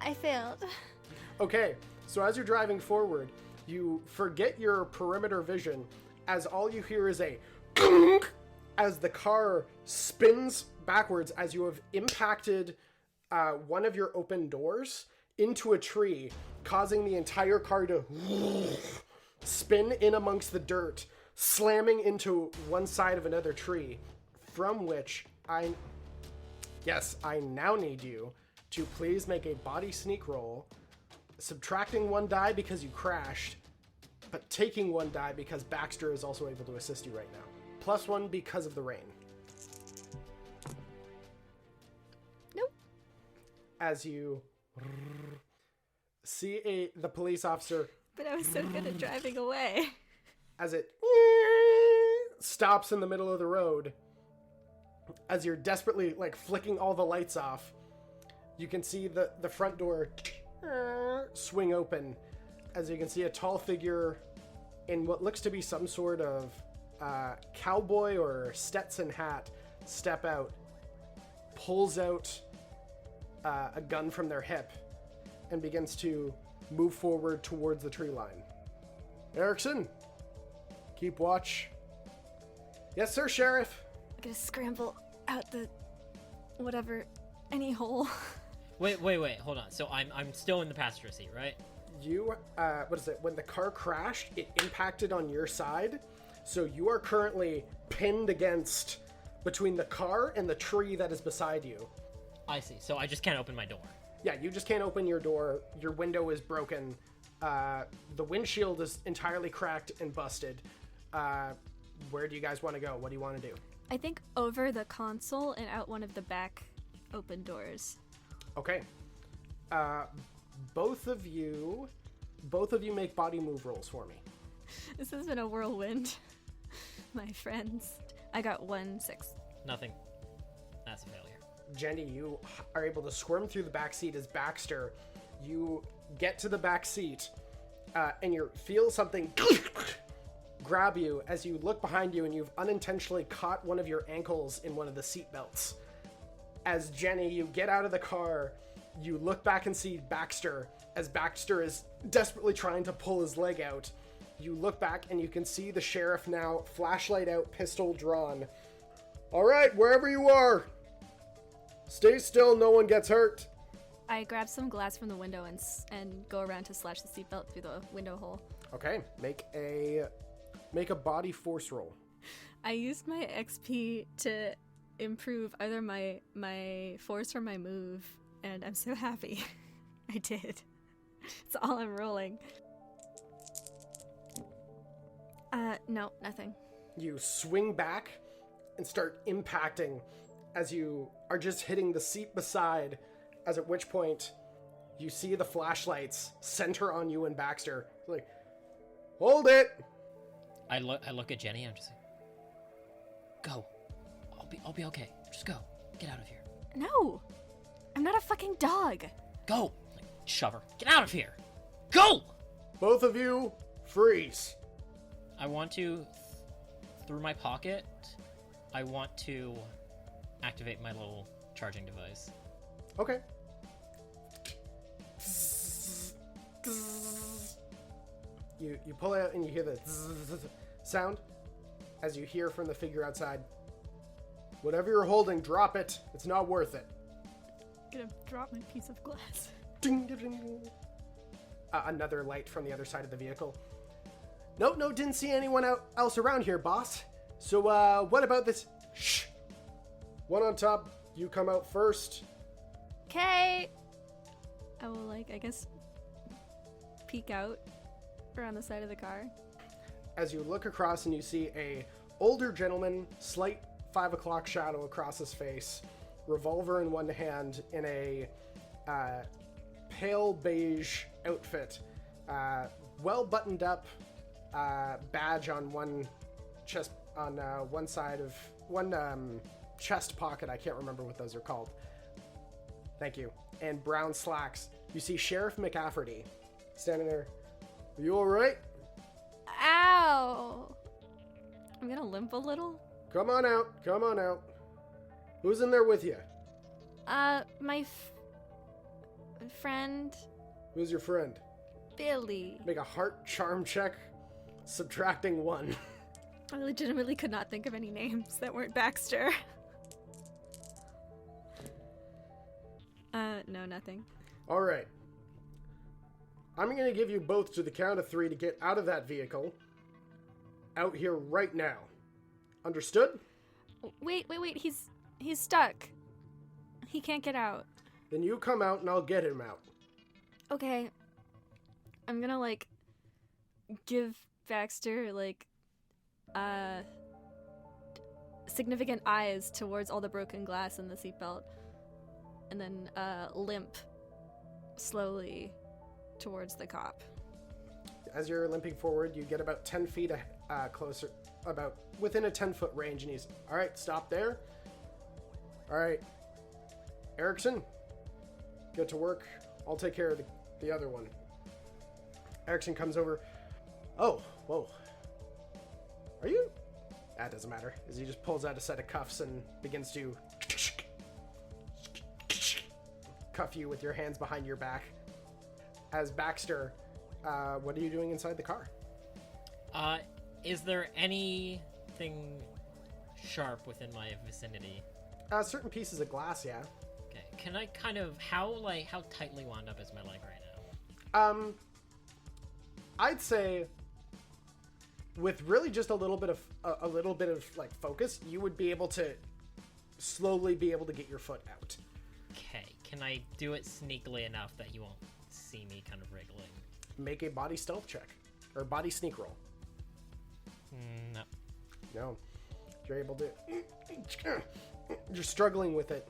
I failed. Okay, so as you're driving forward, you forget your perimeter vision as all you hear is a as the car spins backwards as you have impacted one of your open doors into a tree, causing the entire car to spin in amongst the dirt, slamming into one side of another tree, from which I now need you to please make a body sneak roll, subtracting 1 die because you crashed, but taking 1 die because Baxter is also able to assist you right now. +1 because of the rain. as you see the police officer But I was so good at driving away. as it stops in the middle of the road. As you're desperately, like, flicking all the lights off, you can see the front door swing open. As you can see a tall figure in what looks to be some sort of cowboy or Stetson hat step out, pulls out a gun from their hip, and begins to move forward towards the tree line. Erickson, keep watch. Yes, sir, Sheriff. I'm gonna scramble out the whatever, any hole. Wait, hold on. So I'm still in the passenger seat, right? You, what is it? When the car crashed, it impacted on your side. So you are currently pinned against between the car and the tree that is beside you. I see. So I just can't open my door. Yeah, you just can't open your door. Your window is broken. The windshield is entirely cracked and busted. Where do you guys want to go? What do you want to do? I think over the console and out one of the back open doors. Okay. Both of you make body move rolls for me. This has been a whirlwind, my friends. I got 1 6. Nothing. That's a failure. Jenny, you are able to squirm through the back seat as Baxter. You get to the back seat, and you feel something grab you as you look behind you, and you've unintentionally caught one of your ankles in one of the seat belts. As Jenny, you get out of the car, you look back and see Baxter, as Baxter is desperately trying to pull his leg out. You look back and you can see the sheriff now, flashlight out, pistol drawn. All right, wherever you are, stay still, no one gets hurt. I grab some glass from the window and go around to slash the seatbelt through the window hole. Okay, make a body force roll. I used my XP to improve either my force or my move, and I'm so happy. I did. It's all I'm rolling. No, nothing. You swing back and start impacting as you are just hitting the seat beside, as at which point you see the flashlights center on you and Baxter. It's like, hold it! I look at Jenny. I'm just like, go. I'll be okay. Just go. Get out of here. No! I'm not a fucking dog! Go. Like, shove her. Get out of here. Go. Both of you, freeze. I want to, through my pocket, I want to activate my little charging device. Okay. You pull it out and you hear the sound as you hear from the figure outside. Whatever you're holding, drop it. It's not worth it. I'm gonna drop my piece of glass. Ding, ding, ding. Another light from the other side of the vehicle. No, didn't see anyone else around here, boss. So, what about this? Shh. One on top, you come out first. Okay! I will, I guess, peek out around the side of the car. As you look across and you see a older gentleman, slight 5 o'clock shadow across his face, revolver in one hand, in a pale beige outfit, well buttoned up, badge on one chest, on one side of one chest pocket. I can't remember what those are called. Thank you. And brown slacks. You see Sheriff McCafferty standing there. Are you all right? Ow! I'm gonna limp a little. Come on out. Come on out. Who's in there with you? My friend Who's your friend? Billy. Make a heart charm check, subtracting 1. I legitimately could not think of any names that weren't Baxter. No, nothing. All right. I'm going to give you both to the count of 3 to get out of that vehicle. Out here right now. Understood? Wait, he's stuck. He can't get out. Then you come out and I'll get him out. Okay. I'm gonna, give Baxter, significant eyes towards all the broken glass in the seatbelt. and then limp slowly towards the cop. As you're limping forward, you get about 10 feet closer, about within a 10-foot range, and he's, all right, stop there. All right, Erickson, get to work. I'll take care of the other one. Erickson comes over. Oh, whoa. Are you? That doesn't matter, as he just pulls out a set of cuffs and begins to cuff you with your hands behind your back. As Baxter, what are you doing inside the car? Is there anything sharp within my vicinity? Certain pieces of glass, yeah. Okay. Can I kind of how tightly wound up is my leg right now? I'd say with really just a little bit of like focus, you would be able to slowly be able to get your foot out. Okay. Can I do it sneakily enough that you won't see me kind of wriggling? Make a body stealth check or body sneak roll. No. No. You're able to. You're struggling with it.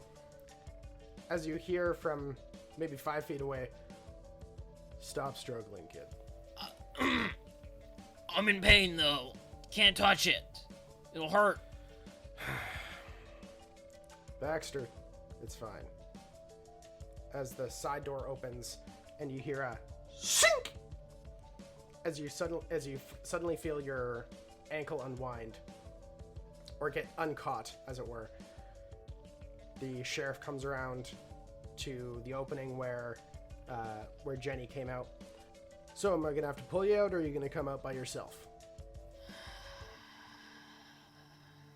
As you hear from maybe 5 feet away, stop struggling, kid. I'm in pain, though. Can't touch it. It'll hurt. Baxter, it's fine. As the side door opens and you hear a sink as you suddenly feel your ankle unwind or get uncaught, as it were. The sheriff comes around to the opening where Jenny came out. So am I gonna have to pull you out, or are you gonna come out by yourself?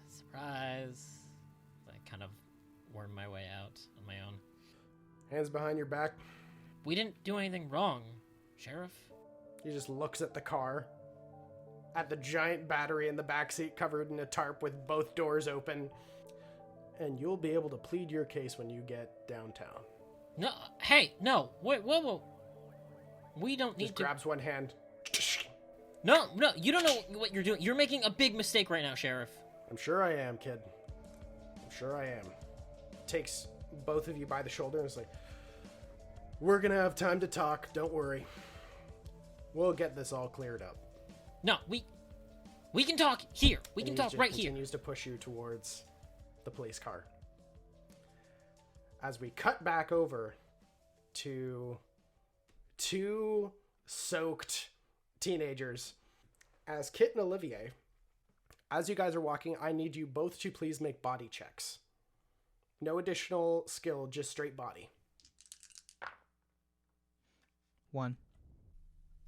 Surprise. I kind of worm my way out on my own. Hands behind your back. We didn't do anything wrong, Sheriff. He just looks at the car, at the giant battery in the backseat covered in a tarp with both doors open, and you'll be able to plead your case when you get downtown. No, hey, no, wait, whoa. We don't need just to... grabs one hand. No, you don't know what you're doing. You're making a big mistake right now, Sheriff. I'm sure I am, kid. I'm sure I am. Takes both of you by the shoulder and is like, we're gonna have time to talk, don't worry. We'll get this all cleared up. No, we can talk here. We can talk right here. Continues to push you towards the police car. As we cut back over to two soaked teenagers, as Kit and Olivier, as you guys are walking, I need you both to please make body checks. No additional skill, just straight body. 1.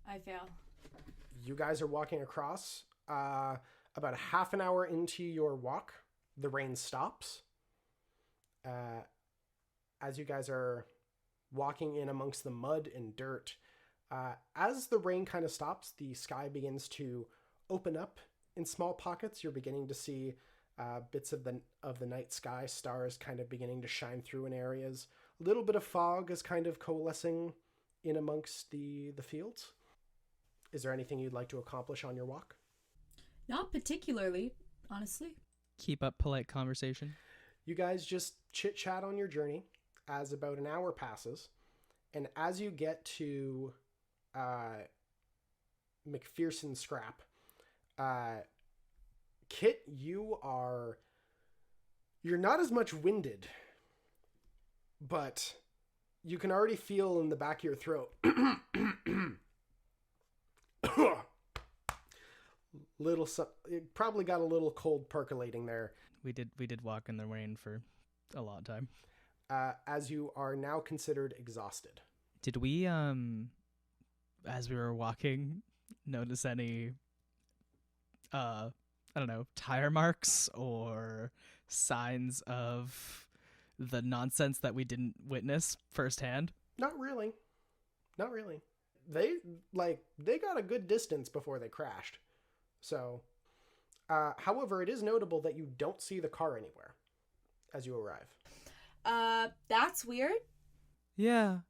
I fail. You guys are walking across. About a half an hour into your walk, the rain stops. As you guys are walking in amongst the mud and dirt, as the rain kind of stops, the sky begins to open up in small pockets. You're beginning to see bits of the night sky, stars kind of beginning to shine through in areas. A little bit of fog is kind of coalescing in amongst the fields. Is there anything you'd like to accomplish on your walk? Not particularly, honestly. Keep up polite conversation. You guys just chit-chat on your journey as about an hour passes. And as you get to McPherson Scrap, Kit, you're not as much winded, but you can already feel in the back of your throat it probably got a little cold percolating there. We did walk in the rain for a long time. As you are now considered exhausted. Did we as we were walking notice any I don't know, tire marks or signs of the nonsense that we didn't witness firsthand? Not really. They got a good distance before they crashed. So, however, it is notable that you don't see the car anywhere as you arrive. That's weird. Yeah.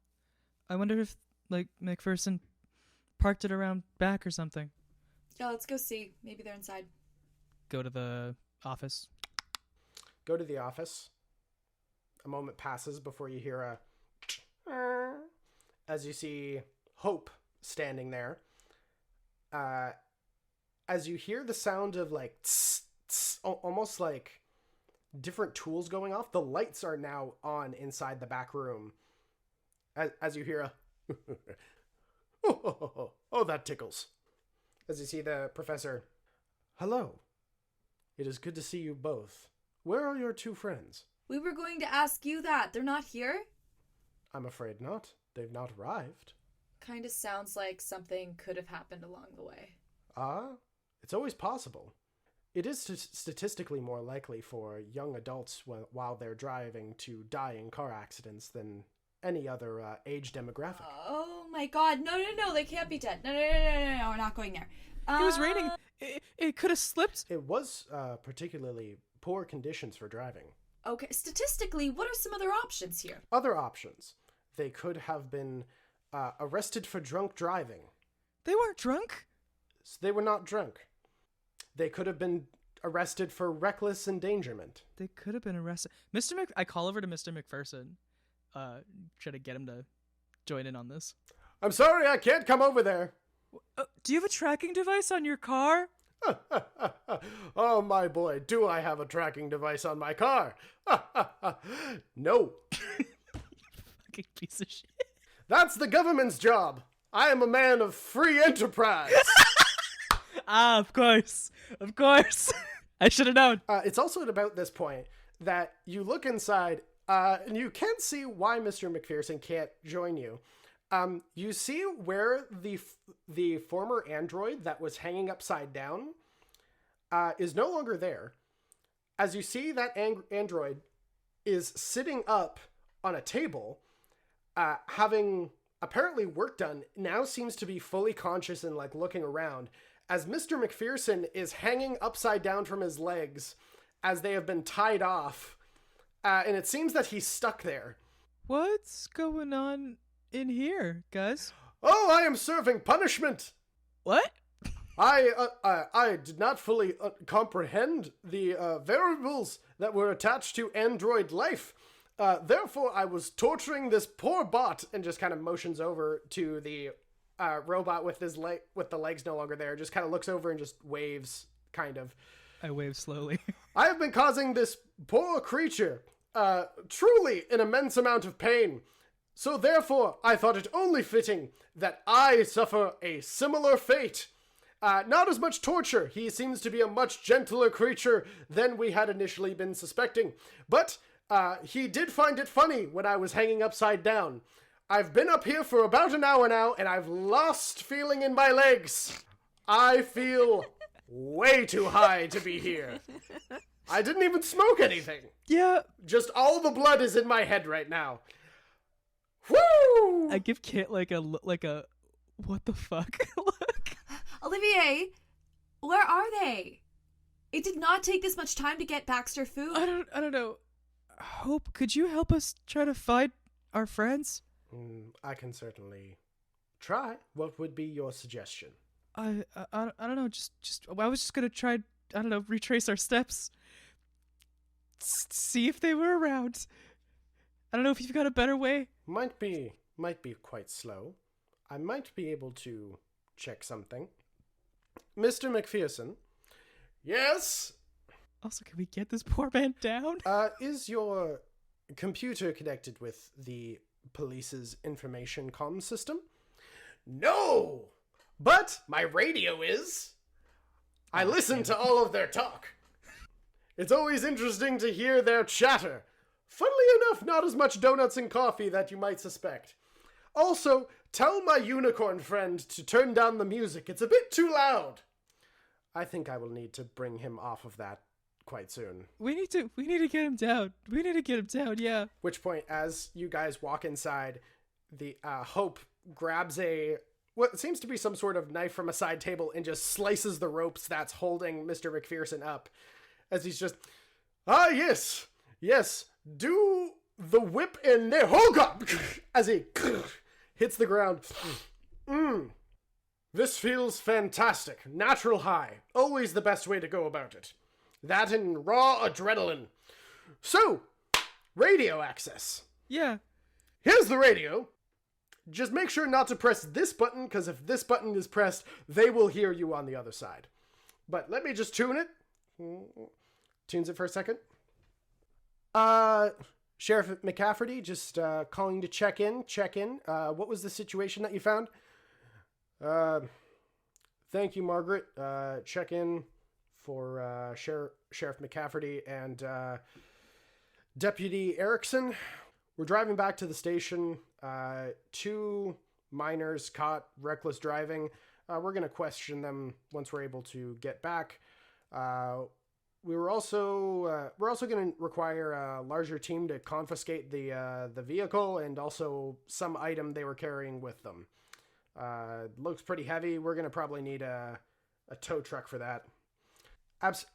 I wonder if, McPherson parked it around back or something. Yeah, let's go see. Maybe they're inside. Go to the office. Go to the office. a moment passes before you hear a as you see Hope standing there. As you hear the sound of like tss, tss, almost like different tools going off, the lights are now on inside the back room. As you hear a oh, that tickles. As you see the professor. Hello. It is good to see you both. Where are your two friends? We were going to ask you that. They're not here? I'm afraid not. They've not arrived. Kind of sounds like something could have happened along the way. It's always possible. It is statistically more likely for young adults while they're driving to die in car accidents than any other age demographic. Oh my god, no, they can't be dead. No, we're not going there. It was raining. It could have slipped. It was particularly poor conditions for driving. Okay, statistically, what are some other options here? Other options. They could have been arrested for drunk driving. They weren't drunk. They were not drunk. They could have been arrested for reckless endangerment. They could have been arrested. I call over to Mr. McPherson. Try to get him to join in on this. I'm sorry, I can't come over there. Do you have a tracking device on your car? Oh, my boy, do I have a tracking device on my car? No. Fucking piece of shit. That's the government's job. I am a man of free enterprise. Of course. I should have known. It's also at about this point that you look inside, and you can see why Mr. McPherson can't join you. You see where the former android that was hanging upside down is no longer there. As you see that android is sitting up on a table, having apparently work done, now seems to be fully conscious and like looking around, as Mr. McPherson is hanging upside down from his legs as they have been tied off, and it seems that he's stuck there. What's going on in here, guys? Oh, I am serving punishment. What? I did not fully comprehend the variables that were attached to android life. Therefore, I was torturing this poor bot, and just kind of motions over to the robot with with the legs no longer there. Just kind of looks over and just waves, kind of. I wave slowly. I have been causing this poor creature truly an immense amount of pain. So therefore, I thought it only fitting that I suffer a similar fate. Not as much torture. He seems to be a much gentler creature than we had initially been suspecting. But he did find it funny when I was hanging upside down. I've been up here for about an hour now, and I've lost feeling in my legs. I feel way too high to be here. I didn't even smoke anything. Yeah. Just all the blood is in my head right now. Woo! I give Kit like a what the fuck look. Olivier, where are they? It did not take this much time to get Baxter food. I don't know. Hope, could you help us try to find our friends? I can certainly try. What would be your suggestion? I don't know. I was just gonna try. I don't know. Retrace our steps. See if they were around. I don't know if you've got a better way. Might be quite slow. I might be able to check something. Mr. McPherson? Yes? Also, can we get this poor man down? Is your computer connected with the police's information comm system? No! But my radio is. I listen to all of their talk. It's always interesting to hear their chatter. Funnily enough, not as much donuts and coffee that you might suspect. Also, tell my unicorn friend to turn down the music. It's a bit too loud. I think I will need to bring him off of that quite soon. We need to get him down. Yeah. Which point, as you guys walk inside, the Hope grabs what seems to be some sort of knife from a side table and just slices the ropes that's holding Mr. McPherson up. As he's just, yes, do the whip in there. Oh God! As he hits the ground. This feels fantastic. Natural high. Always the best way to go about it. That and raw adrenaline. So, radio access. Yeah. Here's the radio. Just make sure not to press this button, because if this button is pressed, they will hear you on the other side. But let me just tune it. Tunes it for a second. Sheriff McCafferty, just calling to check in. What was the situation that you found? Thank you, Margaret. Check in for Sheriff McCafferty and Deputy Erickson. We're driving back to the station. 2 minors caught reckless driving. We're going to question them once we're able to get back. We're also going to require a larger team to confiscate the vehicle and also some item they were carrying with them. Looks pretty heavy. We're going to probably need a tow truck for that.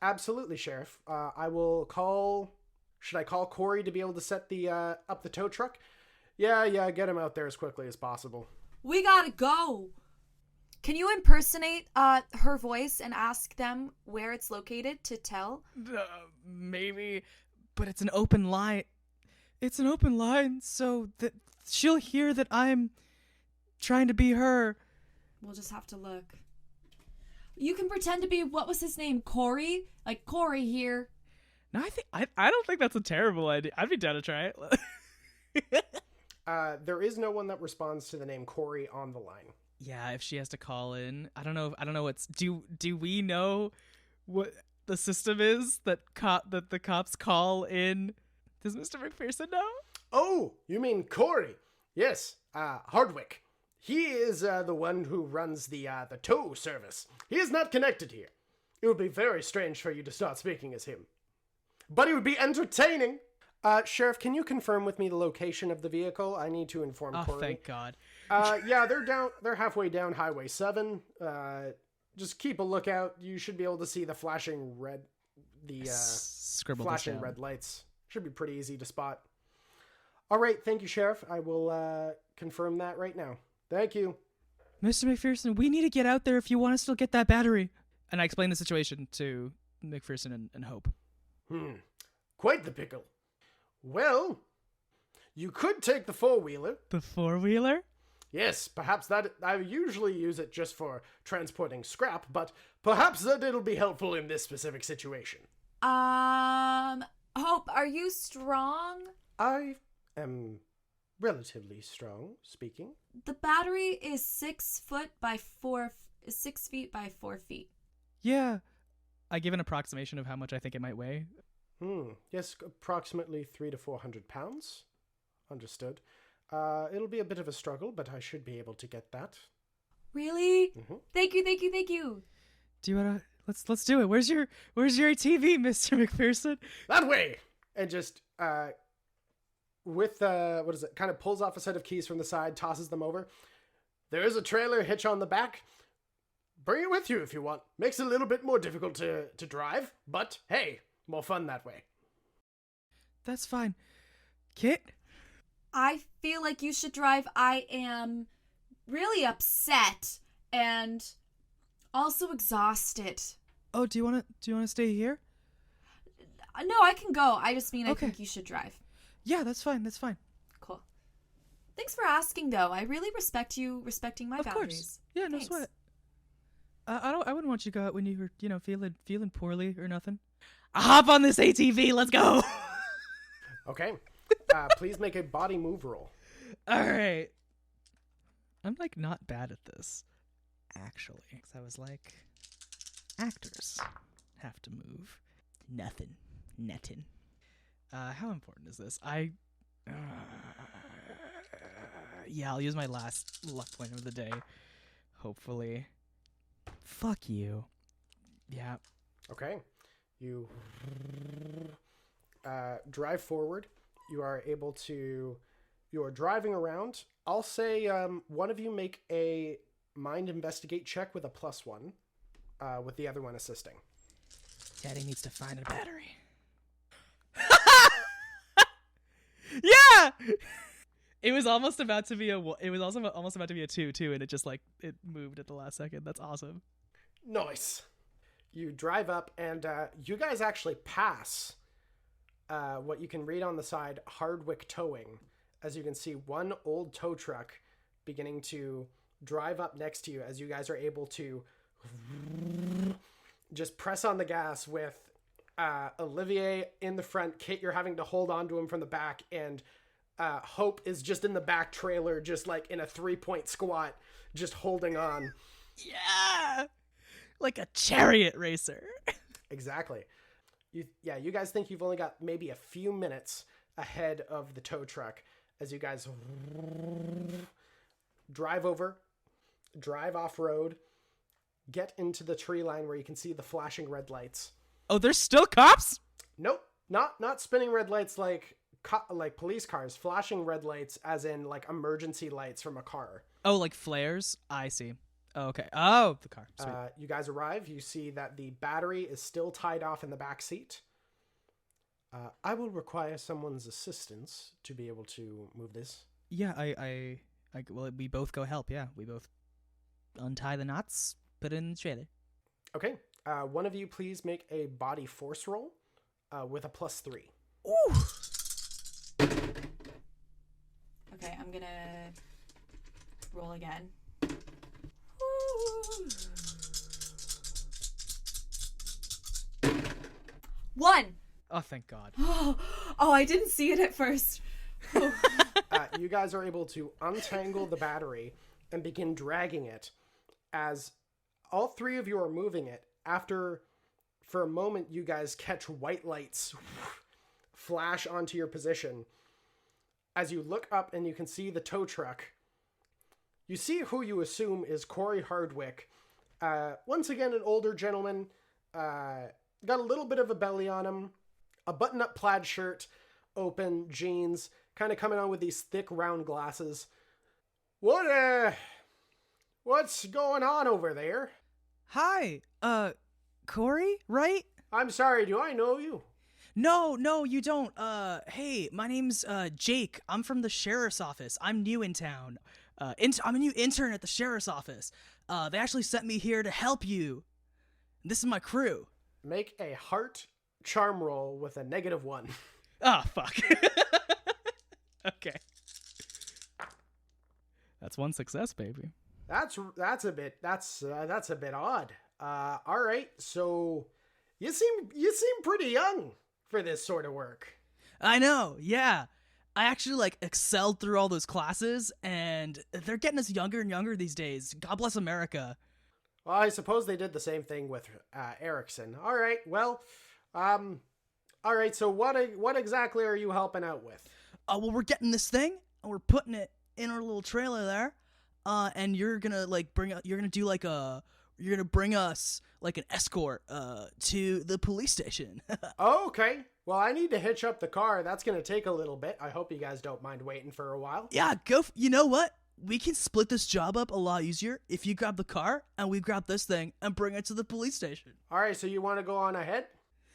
Absolutely, Sheriff. I will call... Should I call Corey to be able to set the up the tow truck? Yeah, get him out there as quickly as possible. We gotta go. Can you impersonate her voice and ask them where it's located to tell? Maybe, but it's an open line. It's an open line, so that she'll hear that I'm trying to be her. We'll just have to look. You can pretend to be, what was his name, Corey? Like, Corey here. No, I don't think that's a terrible idea. I'd be down to try it. There is no one that responds to the name Corey on the line. Yeah, if she has to call in, I don't know what's do we know what the system is that the cops call in? Does Mr. McPherson know? Oh, you mean Corey? Yes, Hardwick. He is the one who runs the tow service. He is not connected here. It would be very strange for you to start speaking as him. But it would be entertaining. Sheriff, can you confirm with me the location of the vehicle? I need to inform Corey. Oh, thank God. Yeah, they're halfway down Highway 7. Just keep a lookout. You should be able to see the flashing red flashing red lights. Should be pretty easy to spot. All right, thank you, Sheriff. I will confirm that right now. Thank you. Mr. McPherson, we need to get out there if you want to still get that battery. And I explained the situation to McPherson and Hope. Quite the pickle. Well, you could take the 4-wheeler. The 4-wheeler? Yes, perhaps that I usually use it just for transporting scrap, but perhaps that it'll be helpful in this specific situation. Hope, are you strong? I am relatively strong, speaking. The battery is 6 feet by 4 feet. Yeah. I give an approximation of how much I think it might weigh. Yes, approximately 300 to 400 pounds. Understood. It'll be a bit of a struggle, but I should be able to get that. Really? Mm-hmm. Thank you. Do you wanna let's do it? Where's your ATV, Mr. McPherson? That way. And just with what is it? Kind of pulls off a set of keys from the side, tosses them over. There is a trailer hitch on the back. Bring it with you if you want. Makes it a little bit more difficult to drive, but hey, more fun that way. That's fine. Kit? I feel like you should drive. I am really upset and also exhausted. Oh, do you wanna stay here? No, I can go. I just mean Okay. I think you should drive. Yeah, that's fine. Cool. Thanks for asking, though. I really respect you respecting my Of boundaries. course. Yeah, no Thanks. sweat. I wouldn't want you to go out when you were, feeling poorly or nothing. Hop on this ATV. Let's go. Okay. Please make a body move roll. All right. I'm not bad at this, actually. 'Cause I was like, actors have to move. Nothing. How important is this? Yeah, I'll use my last luck point of the day. Hopefully. Fuck you. Yeah. Okay. You drive forward. You are driving around. I'll say one of you make a mind investigate check with a +1, with the other one assisting. Daddy needs to find a battery. Yeah! It was almost about to be almost about to be a 2 too, and it just it moved at the last second. That's awesome. Nice. You drive up, and you guys actually pass what you can read on the side, Hardwick Towing, as you can see one old tow truck beginning to drive up next to you as you guys are able to just press on the gas with Olivier in the front. Kit, you're having to hold on to him from the back, and Hope is just in the back trailer, just like in a 3-point squat, just holding on. Yeah! Like a chariot racer. Exactly. You guys think you've only got maybe a few minutes ahead of the tow truck as you guys drive off-road, get into the tree line where you can see the flashing red lights. Oh, there's still cops? Nope, not spinning red lights like police cars. Flashing red lights as in like emergency lights from a car. Oh, like flares? I see. Oh, okay. Oh, the car. Sweet. You guys arrive. You see that the battery is still tied off in the back seat. I will require someone's assistance to be able to move this. Yeah, well, we both go help. Yeah, we both untie the knots, put it in the trailer. Okay. One of you please make a body force roll with a +3. Ooh. Okay, I'm gonna roll again. 1. Oh, thank God. Oh, I didn't see it at first. You guys are able to untangle the battery and begin dragging it as all three of you are moving it. For a moment, you guys catch white lights flash onto your position. As you look up and you can see the tow truck, you see who you assume is Corey Hardwick. Once again, an older gentleman, got a little bit of a belly on him, a button-up plaid shirt, open jeans, kind of coming on with these thick round glasses. What's going on over there? Hi, Corey, right? I'm sorry, do I know you? No, you don't. Hey, my name's, Jake. I'm from the sheriff's office. I'm new in town. I'm a new intern at the sheriff's office. They actually sent me here to help you. This is my crew. Make a heart charm roll with a -1. Oh, fuck. Okay. That's one success, baby. That's a bit odd. All right, so you seem pretty young for this sort of work. I know, yeah. I actually, excelled through all those classes, and they're getting us younger and younger these days. God bless America. Well, I suppose they did the same thing with Erickson. All right, well, all right, so what exactly are you helping out with? Well, we're getting this thing, and we're putting it in our little trailer there, and you're gonna, you're gonna bring us, an escort, to the police station. Oh, okay. Well, I need to hitch up the car. That's going to take a little bit. I hope you guys don't mind waiting for a while. Yeah, you know what? We can split this job up a lot easier if you grab the car and we grab this thing and bring it to the police station. All right, so you want to go on ahead?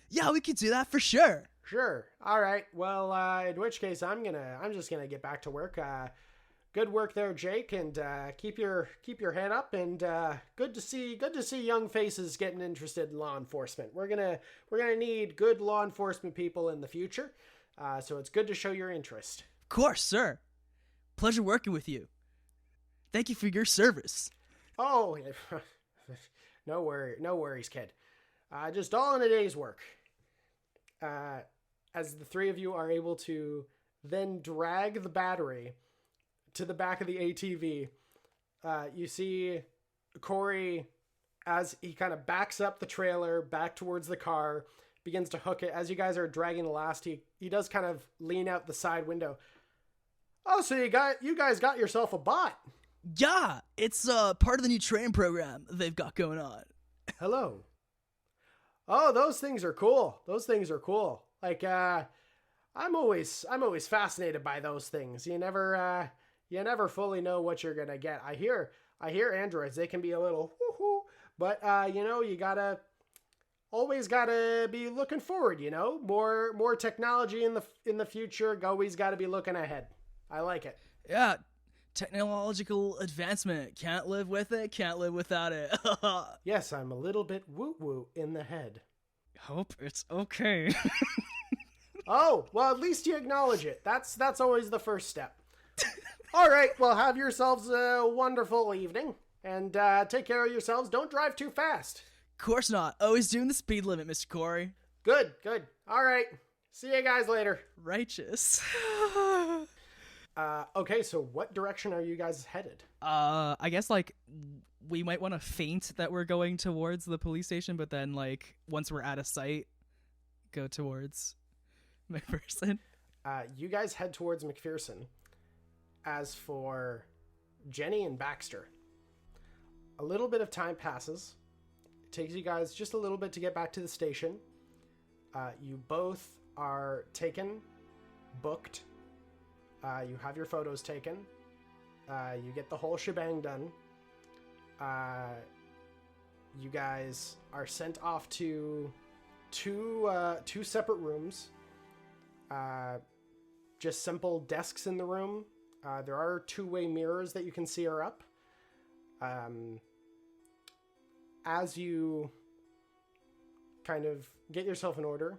Yeah, we can do that for sure. Sure. All right. Well, in which case I'm just going to get back to work. Good work there, Jake, and keep your head up, and good to see young faces getting interested in law enforcement. We're gonna need good law enforcement people in the future, so it's good to show your interest. Of course, sir. Pleasure working with you. Thank you for your service. Oh, no worries, kid. Just all in a day's work. As the three of you are able to then drag the battery to the back of the ATV, you see Corey, as he kind of backs up the trailer back towards the car, begins to hook it. As you guys are dragging the last, he does kind of lean out the side window. Oh, so you guys got yourself a bot. Yeah, it's part of the new training program they've got going on. Hello. Oh, those things are cool. Like, I'm always fascinated by those things. You never fully know what you're gonna get. I hear androids, they can be a little woo-hoo, but you always gotta be looking forward. More technology in the future. Always gotta be looking ahead. I like it. Yeah, technological advancement. Can't live with it. Can't live without it. Yes, I'm a little bit woo-woo in the head. Hope it's okay. Oh, well, at least you acknowledge it. That's always the first step. All right, well, have yourselves a wonderful evening. And take care of yourselves. Don't drive too fast. Course not. Always doing the speed limit, Mr. Corey. Good. All right. See you guys later. Righteous. Okay, so what direction are you guys headed? I guess, like, we might want to feint that we're going towards the police station, but then, like, once we're out of sight, go towards McPherson. You guys head towards McPherson. As for Jenny and Baxter, a little bit of time passes. It takes you guys just a little bit to get back to the station. You both are taken, booked. You have your photos taken. You get the whole shebang done. You guys are sent off to two separate rooms. Just simple desks in the room. There are two-way mirrors that you can see are up. As you kind of get yourself in order,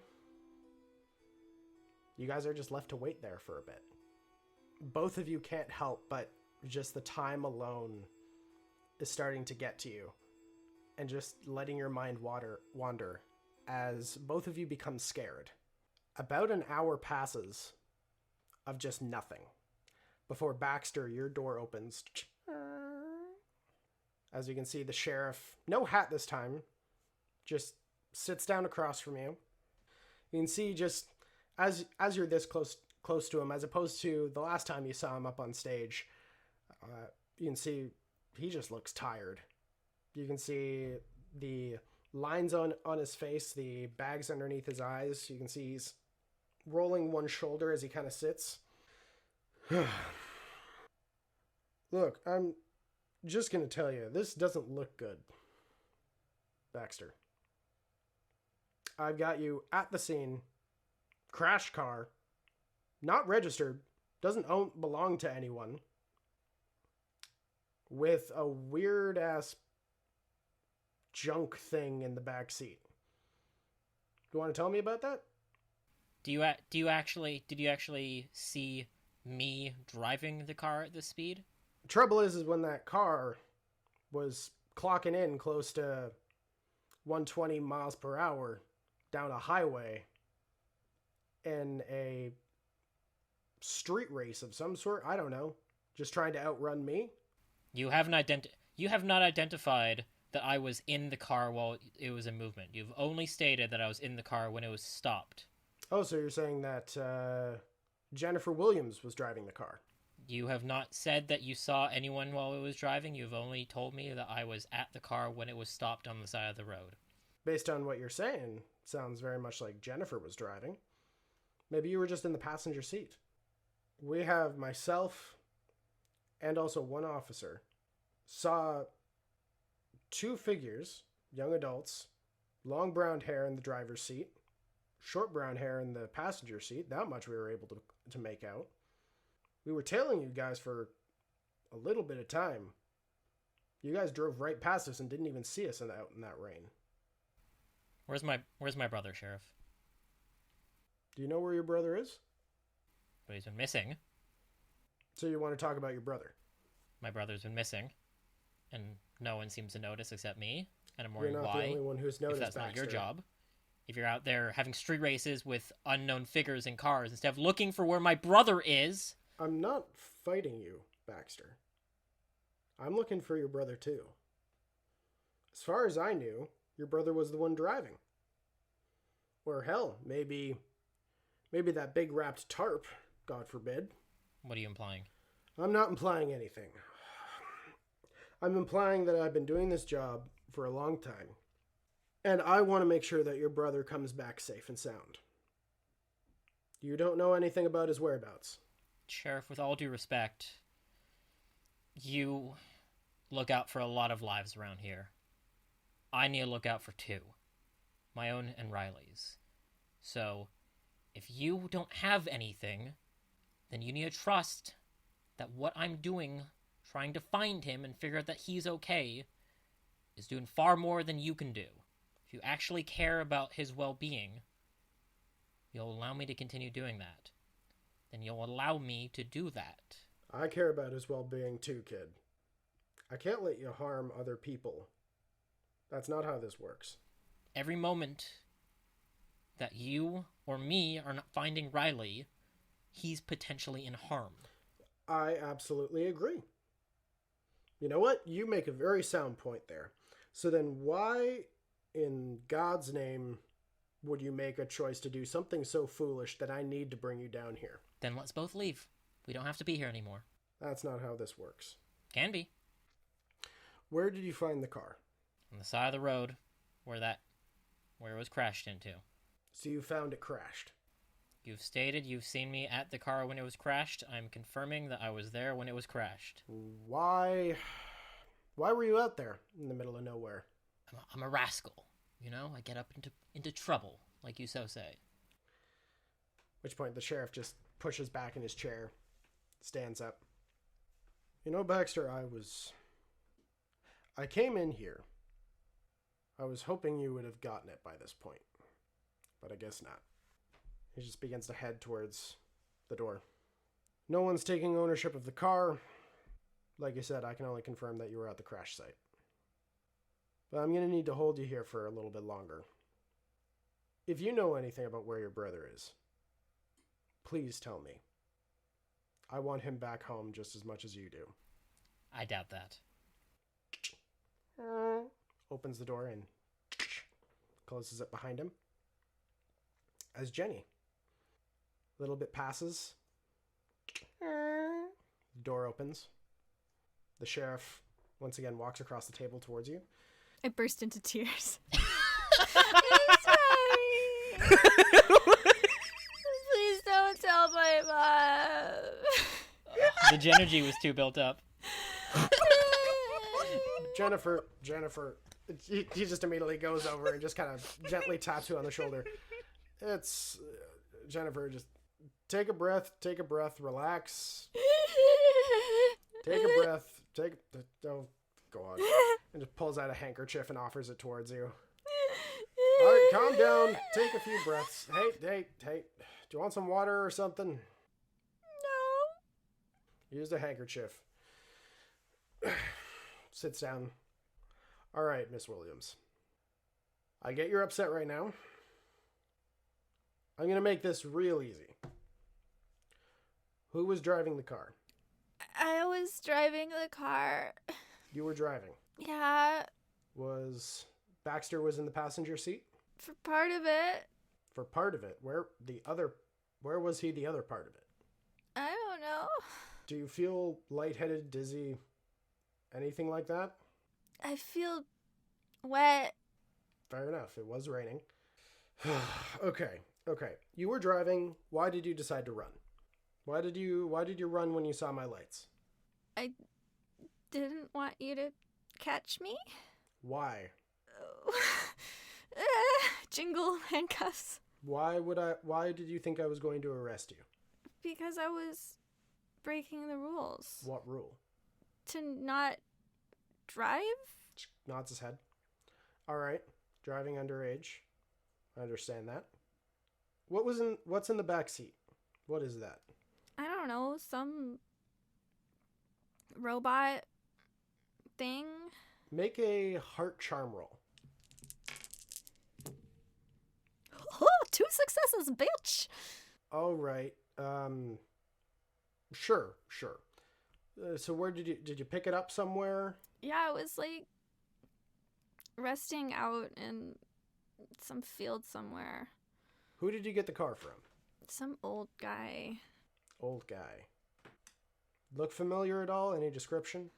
you guys are just left to wait there for a bit. Both of you can't help, but just the time alone is starting to get to you, and just letting your mind wander as both of you become scared. About an hour passes of just nothing before Baxter, your door opens. As you can see, the sheriff, no hat this time, just sits down across from you. You can see just as you're this close to him, as opposed to the last time you saw him up on stage, you can see he just looks tired. You can see the lines on his face, the bags underneath his eyes. You can see he's rolling one shoulder as he kind of sits. Look, I'm just going to tell you, this doesn't look good, Baxter. I've got you at the scene, crashed car, not registered, doesn't belong to anyone, with a weird-ass junk thing in the back seat. Do you want to tell me about that? Did you actually see me driving the car at this speed? The trouble is when that car was clocking in close to 120 miles per hour down a highway in a street race of some sort, I don't know, just trying to outrun me. You have not identified that I was in the car while it was in movement. You've only stated that I was in the car when it was stopped. Oh, so you're saying that Jennifer Williams was driving the car? You have not said that you saw anyone while it was driving. You've only told me that I was at the car when it was stopped on the side of the road. Based on what you're saying, sounds very much like Jennifer was driving. Maybe you were just in the passenger seat. We have myself and also one officer saw two figures, young adults, long brown hair in the driver's seat, short brown hair in the passenger seat. That much we were able to make out. We were tailing you guys for a little bit of time. You guys drove right past us and didn't even see us out in that rain. Where's my brother, Sheriff? Do you know where your brother is? But he's been missing. So you want to talk about your brother? My brother's been missing, and no one seems to notice except me. And I'm You're wondering not why. the only one who's noticed, if that's not your Baxter. job. If you're out there having street races with unknown figures in cars instead of looking for where my brother is. I'm not fighting you, Baxter. I'm looking for your brother too. As far as I knew, your brother was the one driving. Or hell, maybe that big wrapped tarp, God forbid. What are you implying? I'm not implying anything. I'm implying that I've been doing this job for a long time, and I want to make sure that your brother comes back safe and sound. You don't know anything about his whereabouts. Sheriff, with all due respect, you look out for a lot of lives around here. I need to look out for two. My own and Riley's. So, if you don't have anything, then you need to trust that what I'm doing, trying to find him and figure out that he's okay, is doing far more than you can do. If you actually care about his well-being, you'll allow me to continue doing that, then you'll allow me to do that. I care about his well-being too, kid. I can't let you harm other people. That's not how this works. Every moment that you or me are not finding Riley, he's potentially in harm. I absolutely agree. You know what? You make a very sound point there. So then why, in God's name, would you make a choice to do something so foolish that I need to bring you down here? Then let's both leave. We don't have to be here anymore. That's not how this works. Can be. Where did you find the car? On the side of the road where it was crashed into. So you found it crashed. You've stated you've seen me at the car when it was crashed. I'm confirming that I was there when it was crashed. Why were you out there in the middle of nowhere? I'm a rascal, you know? I get up into trouble, like you so say. At which point the sheriff just pushes back in his chair, stands up. You know, Baxter, I came in here. I was hoping you would have gotten it by this point, but I guess not. He just begins to head towards the door. No one's taking ownership of the car. Like you said, I can only confirm that you were at the crash site. But I'm going to need to hold you here for a little bit longer. If you know anything about where your brother is, please tell me. I want him back home just as much as you do. I doubt that. Opens the door and closes it behind him. As Jenny. A little bit passes. The door opens. The sheriff once again walks across the table towards you. I burst into tears. I'm sorry. Please don't tell my mom. The Genergy was too built up. Jennifer, he just immediately goes over and just kind of gently taps you on the shoulder. It's, Jennifer, just take a breath, relax. Take a breath, don't go on. And just pulls out a handkerchief and offers it towards you. All right, calm down, take a few breaths. Hey, do you want some water or something? No. Use the handkerchief. Sits down. All right, Miss Williams. I get you're upset right now. I'm going to make this real easy. Who was driving the car? I was driving the car. You were driving. Yeah, Was Baxter was in the passenger seat? for part of it. For part of it. Where was he the other part of it? I don't know. Do you feel lightheaded, dizzy, anything like that? I feel wet. Fair enough. It was raining. Okay. You were driving. Why did you decide to run? Why did you run when you saw my lights? I didn't want you to catch me. Why? Jingle handcuffs. Why did you think I was going to arrest you? Because I was breaking the rules. What rule? To not drive? Nods his head. All right. Driving underage. I understand that. What's in the back seat? What is that? I don't know, some robot thing. Make a heart charm roll. Oh, 2 successes, bitch. All right. Sure. So where did you pick it up somewhere? Yeah, it was like resting out in some field somewhere. Who did you get the car from? Some old guy. Old guy. Look familiar at all? Any description?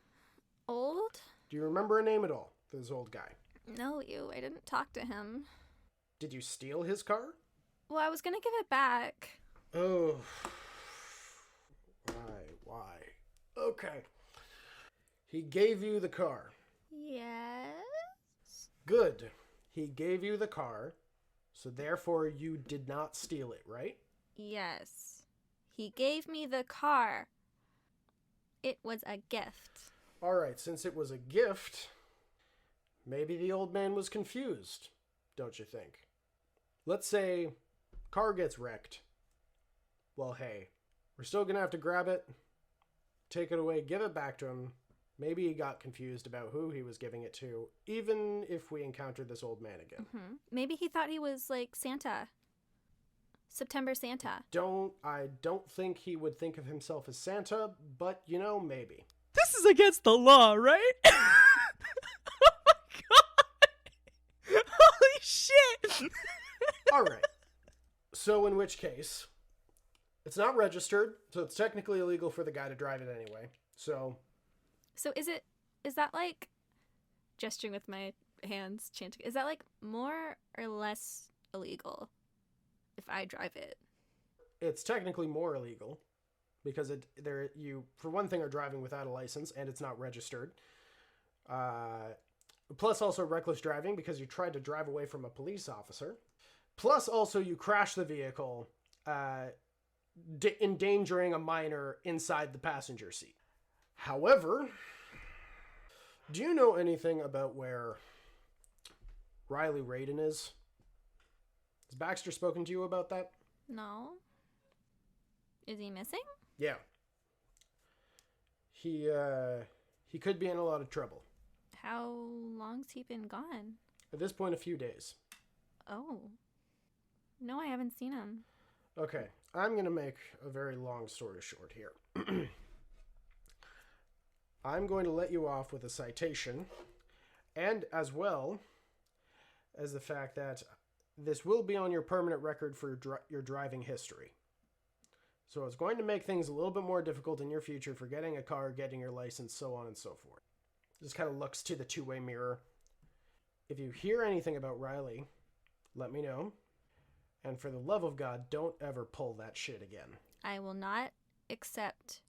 Old? Do you remember a name at all for this old guy? No, I didn't talk to him. Did you steal his car? Well, I was gonna give it back. Oh. Why? Okay. He gave you the car. Yes? Good. He gave you the car, so therefore you did not steal it, right? Yes. He gave me the car. It was a gift. All right, since it was a gift, maybe the old man was confused, don't you think? Let's say car gets wrecked. Well, hey, we're still gonna have to grab it, take it away, give it back to him. Maybe he got confused about who he was giving it to, even if we encountered this old man again. Maybe he thought he was like Santa. September Santa. I don't think he would think of himself as Santa, but maybe. This is against the law, right? Oh my god! Holy shit! All right. So in which case, it's not registered, so it's technically illegal for the guy to drive it anyway. So is that like gesturing with my hands, chanting? Is that like more or less illegal if I drive it? It's technically more illegal because you for one thing are driving without a license and it's not registered. Plus also reckless driving because you tried to drive away from a police officer. Plus also you crashed the vehicle, endangering a minor inside the passenger seat. However, do you know anything about where Raydon is? Has Baxter spoken to you about that? No. Is he missing? Yeah. He could be in a lot of trouble. How long's he been gone? At this point, a few days. Oh. No, I haven't seen him. Okay, I'm going to make a very long story short here. I'm going to let you off with a citation, and as well as the fact that this will be on your permanent record for your driving history. So it's going to make things a little bit more difficult in your future for getting a car, getting your license, so on and so forth. Just kind of looks to the two-way mirror. If you hear anything about Riley, let me know. And for the love of God, don't ever pull that shit again. I will not accept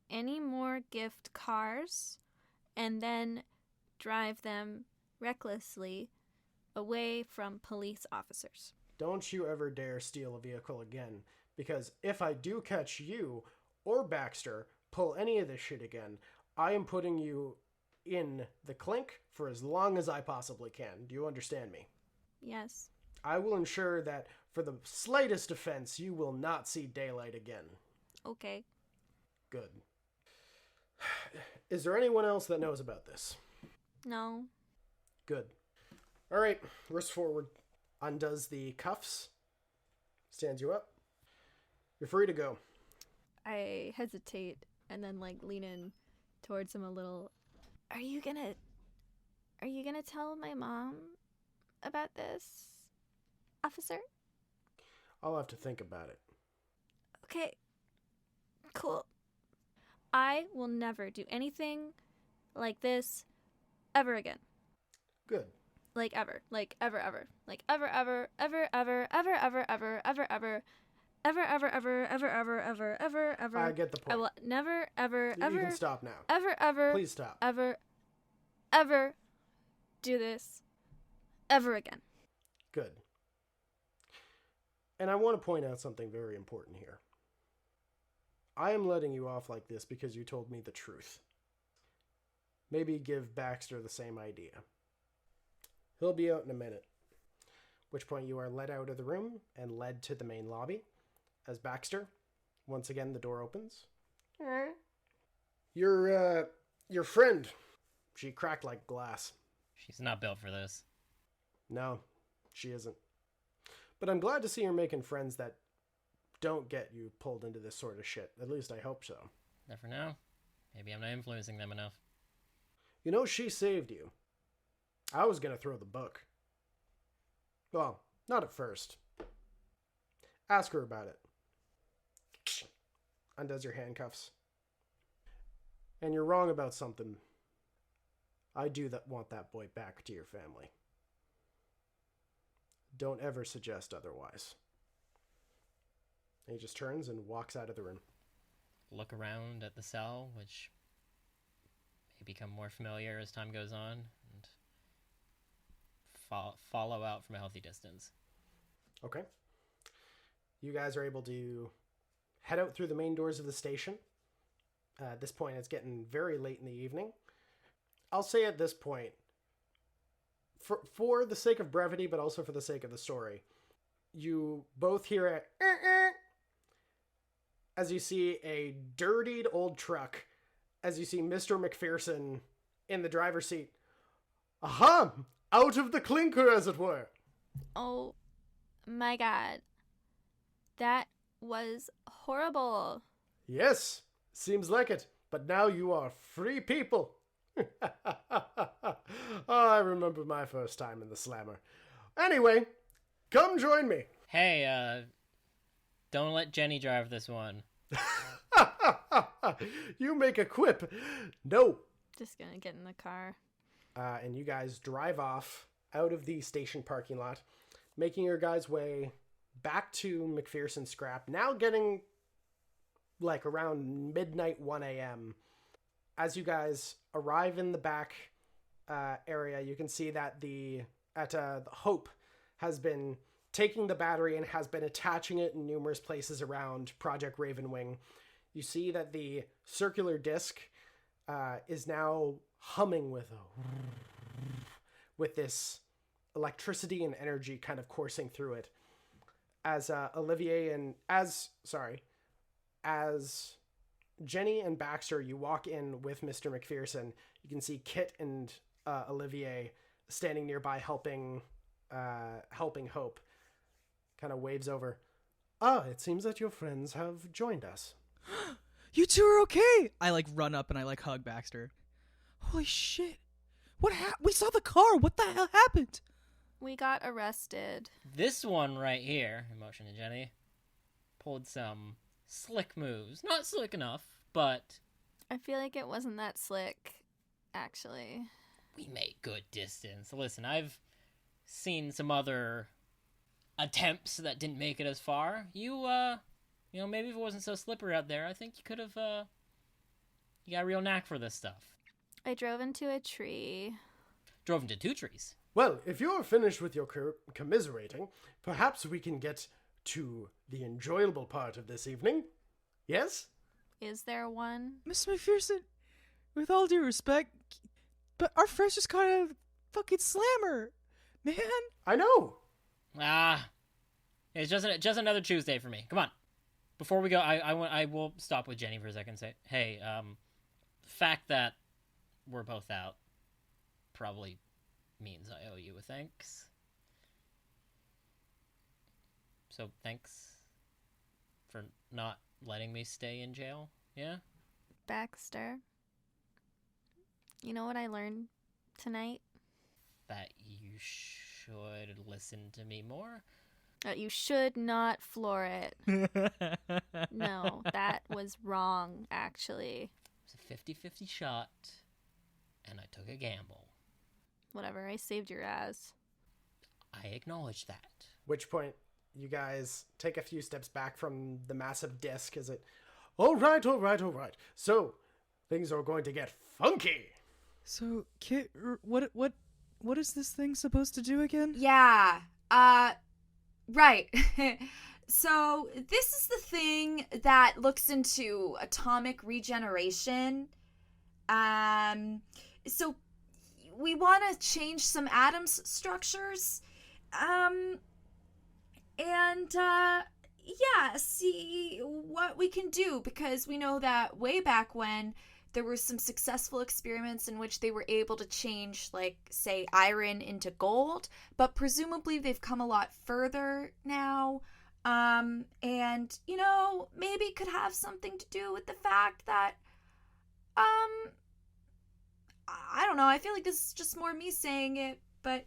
any more gift cars and then drive them recklessly away from police officers. Don't you ever dare steal a vehicle again, because if I do catch you or Baxter pull any of this shit again, I am putting you in the clink for as long as I possibly can. Do you understand me? Yes. I will ensure that for the slightest offense, you will not see daylight again. Okay. Good. Is there anyone else that knows about this? No. Good. All right, wrist forward. Undoes the cuffs. Stands you up. You're free to go. I hesitate and then like lean in towards him a little. Are you gonna tell my mom about this, officer? I'll have to think about it. Okay. Cool. I will never do anything like this ever again. Good. Like ever. Like ever, ever. Like ever, ever, ever, ever, ever, ever, ever, ever, ever. Ever, ever, ever, ever, ever, ever, ever, ever. I get the point. I will never, ever, ever. You can stop now. Ever, ever. Please stop. Ever, ever do this ever again. Good. And I want to point out something very important here. I am letting you off like this because you told me the truth. Maybe give Baxter the same idea. He'll be out in a minute. Which point you are led out of the room and led to the main lobby. As Baxter, once again the door opens. Your friend, she cracked like glass. She's not built for this. No, she isn't. But I'm glad to see you're making friends that don't get you pulled into this sort of shit. At least I hope so. Never know. Maybe I'm not influencing them enough. You know, she saved you. I was gonna throw the book. Well, not at first. Ask her about it. Undoes your handcuffs. And you're wrong about something. I do want that boy back to your family. Don't ever suggest otherwise. And he just turns and walks out of the room. Look around at the cell, which may become more familiar as time goes on, and follow out from a healthy distance. Okay. You guys are able to head out through the main doors of the station. At this point, it's getting very late in the evening. I'll say at this point, for the sake of brevity, but also for the sake of the story, you both hear a as you see a dirtied old truck, as you see Mr. McPherson in the driver's seat. Aha! Out of the clinker, as it were. Oh my god. That was horrible. Yes, seems like it. But now you are free people. Oh, I remember my first time in the slammer. Anyway, come join me. Hey, don't let Jenny drive this one. You make a quip. No. Just gonna get in the car. And you guys drive off out of the station parking lot, making your guys' way back to McPherson's scrap, now getting like around midnight, 1 a.m. As you guys arrive in the back area, you can see that the Hope has been taking the battery and has been attaching it in numerous places around Project Ravenwing. You see that the circular disc is now humming with this electricity and energy kind of coursing through it. As Olivier and as Jenny and Baxter, you walk in with Mr. McPherson. You can see Kit and Olivier standing nearby helping Hope. Kind of waves over. Ah, it seems that your friends have joined us. You two are okay. I like run up and I like hug Baxter. Holy shit. What happened? We saw the car. What the hell happened? We got arrested. This one right here, emotion to Jenny, pulled some slick moves. Not slick enough, but I feel like it wasn't that slick, actually. we made good distance. Listen, I've seen some other attempts that didn't make it as far. You know, maybe if it wasn't so slippery out there, I think you could have, you got a real knack for this stuff. I drove into a tree. Drove into 2 trees. Well, if you're finished with your commiserating, perhaps we can get to the enjoyable part of this evening. Yes? Is there one? Miss McPherson, with all due respect, but our friends just caught a fucking slammer, man. I know. It's just another Tuesday for me. Come on. Before we go, I will stop with Jenny for a second and say, hey, the fact that we're both out probably means I owe you a thanks. So thanks for not letting me stay in jail, yeah? Baxter, you know what I learned tonight? That you should listen to me more. That you should not floor it. No, that was wrong, actually. It was a 50-50 shot, and I took a gamble. Whatever, I saved your ass. I acknowledge that. Which point, you guys take a few steps back from the massive disc as it... All right. So, things are going to get funky. So, Kit, what is this thing supposed to do again? Yeah, right. So, this is the thing that looks into atomic regeneration. So, we want to change some atoms structures. See what we can do, because we know that way back when there were some successful experiments in which they were able to change, like, say, iron into gold, but presumably they've come a lot further now. And, you know, maybe it could have something to do with the fact that, I don't know, I feel like this is just more me saying it, but,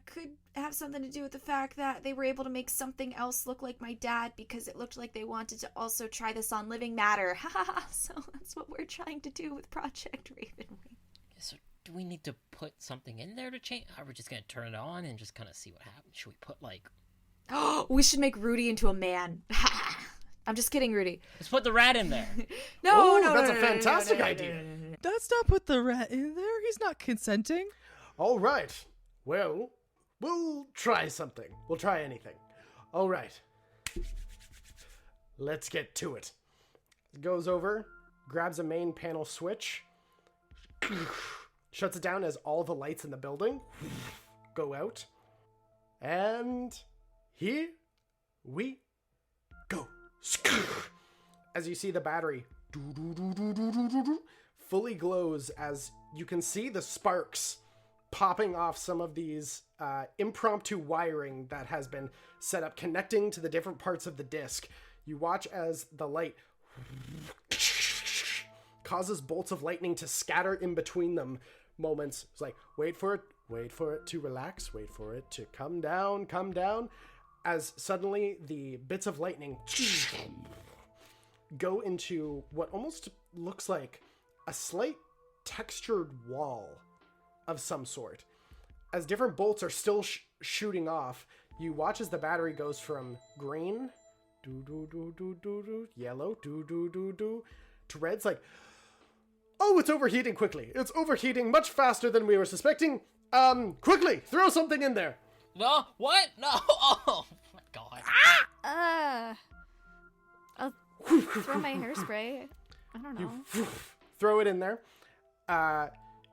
could have something to do with the fact that they were able to make something else look like my dad because it looked like they wanted to also try this on living matter. So that's what we're trying to do with Project Ravenwing. So do we need to put something in there to change? Are we just going to turn it on and just kind of see what happens? Should we put, like... Oh, we should make Rudy into a man. I'm just kidding, Rudy. Let's put the rat in there. No, that's a fantastic idea. Let's not put the rat in there. He's not consenting. All right. Well, we'll try something. We'll try anything. All right. Let's get to it. Goes over, grabs a main panel switch, shuts it down as all the lights in the building go out. And here we go. As you see the battery fully glows, as you can see the sparks popping off some of these impromptu wiring that has been set up, connecting to the different parts of the disc. You watch as the light causes bolts of lightning to scatter in between them moments. It's like, wait for it to relax, wait for it to come down, as suddenly the bits of lightning go into what almost looks like a slight textured wall of some sort. As different bolts are still shooting off, you watch as the battery goes from green, yellow, to red's like, oh, it's overheating quickly. It's overheating much faster than we were suspecting. Quickly, throw something in there. No, what? No. Oh my god. I'll throw my hairspray. I don't know. You throw it in there.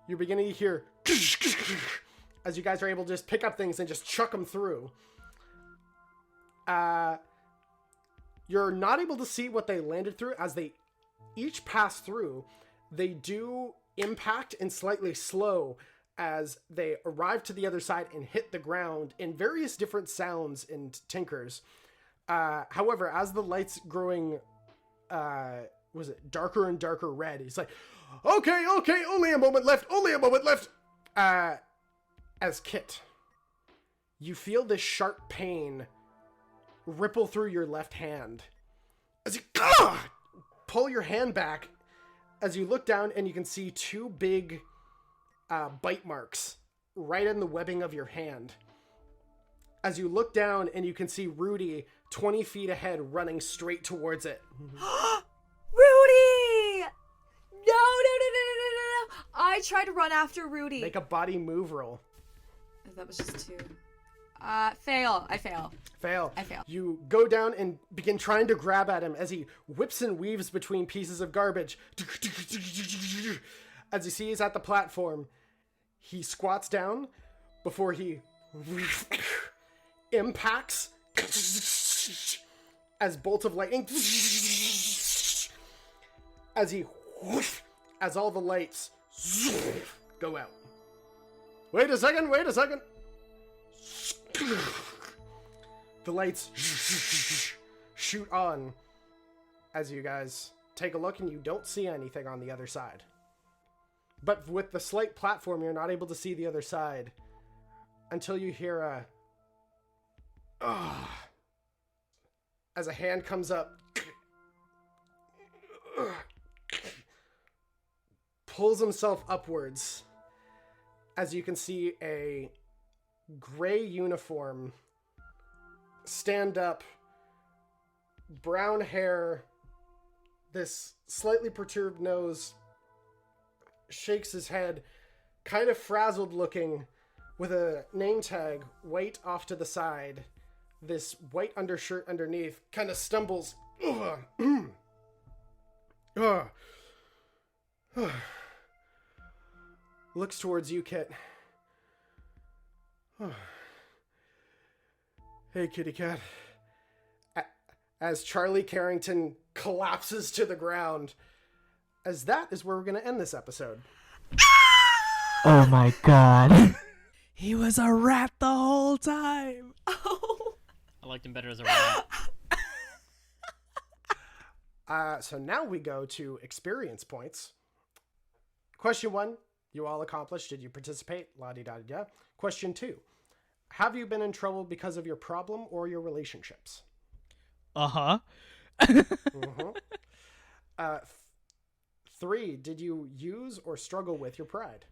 You're beginning to hear as you guys are able to just pick up things and just chuck them through. You're not able to see what they landed through. As they each pass through, they do impact and slightly slow as they arrive to the other side and hit the ground in various different sounds and tinkers. However, as the light's growing, was it darker and darker red, he's like, okay, only a moment left. As Kit, you feel this sharp pain ripple through your left hand as you pull your hand back, as you look down and you can see two big bite marks right in the webbing of your hand. As you look down and you can see Rudy 20 feet ahead running straight towards it. Rudy! No. I tried to run after Rudy. Make a body move roll. That was just 2. Fail. I fail. You go down and begin trying to grab at him as he whips and weaves between pieces of garbage. As you see he's at the platform, he squats down before he impacts as bolts of lightning as all the lights go out. Wait a second. The lights shoot on as you guys take a look, and you don't see anything on the other side. But with the slight platform, you're not able to see the other side until you hear as a hand comes up, pulls himself upwards, as you can see a gray uniform, stand up, brown hair, this slightly perturbed nose, shakes his head, kind of frazzled looking, with a name tag white off to the side, this white undershirt underneath, kind of stumbles, looks towards you, Kit. Hey, kitty cat. As Charlie Kerrington collapses to the ground. As that is where we're going to end this episode. Oh my god. He was a rat the whole time. Oh. I liked him better as a rat. So now we go to experience points. Question 1, you all accomplished. Did you participate? La-di-da-di-da. Question 2, have you been in trouble because of your problem or your relationships? Uh-huh. 3, did you use or struggle with your pride?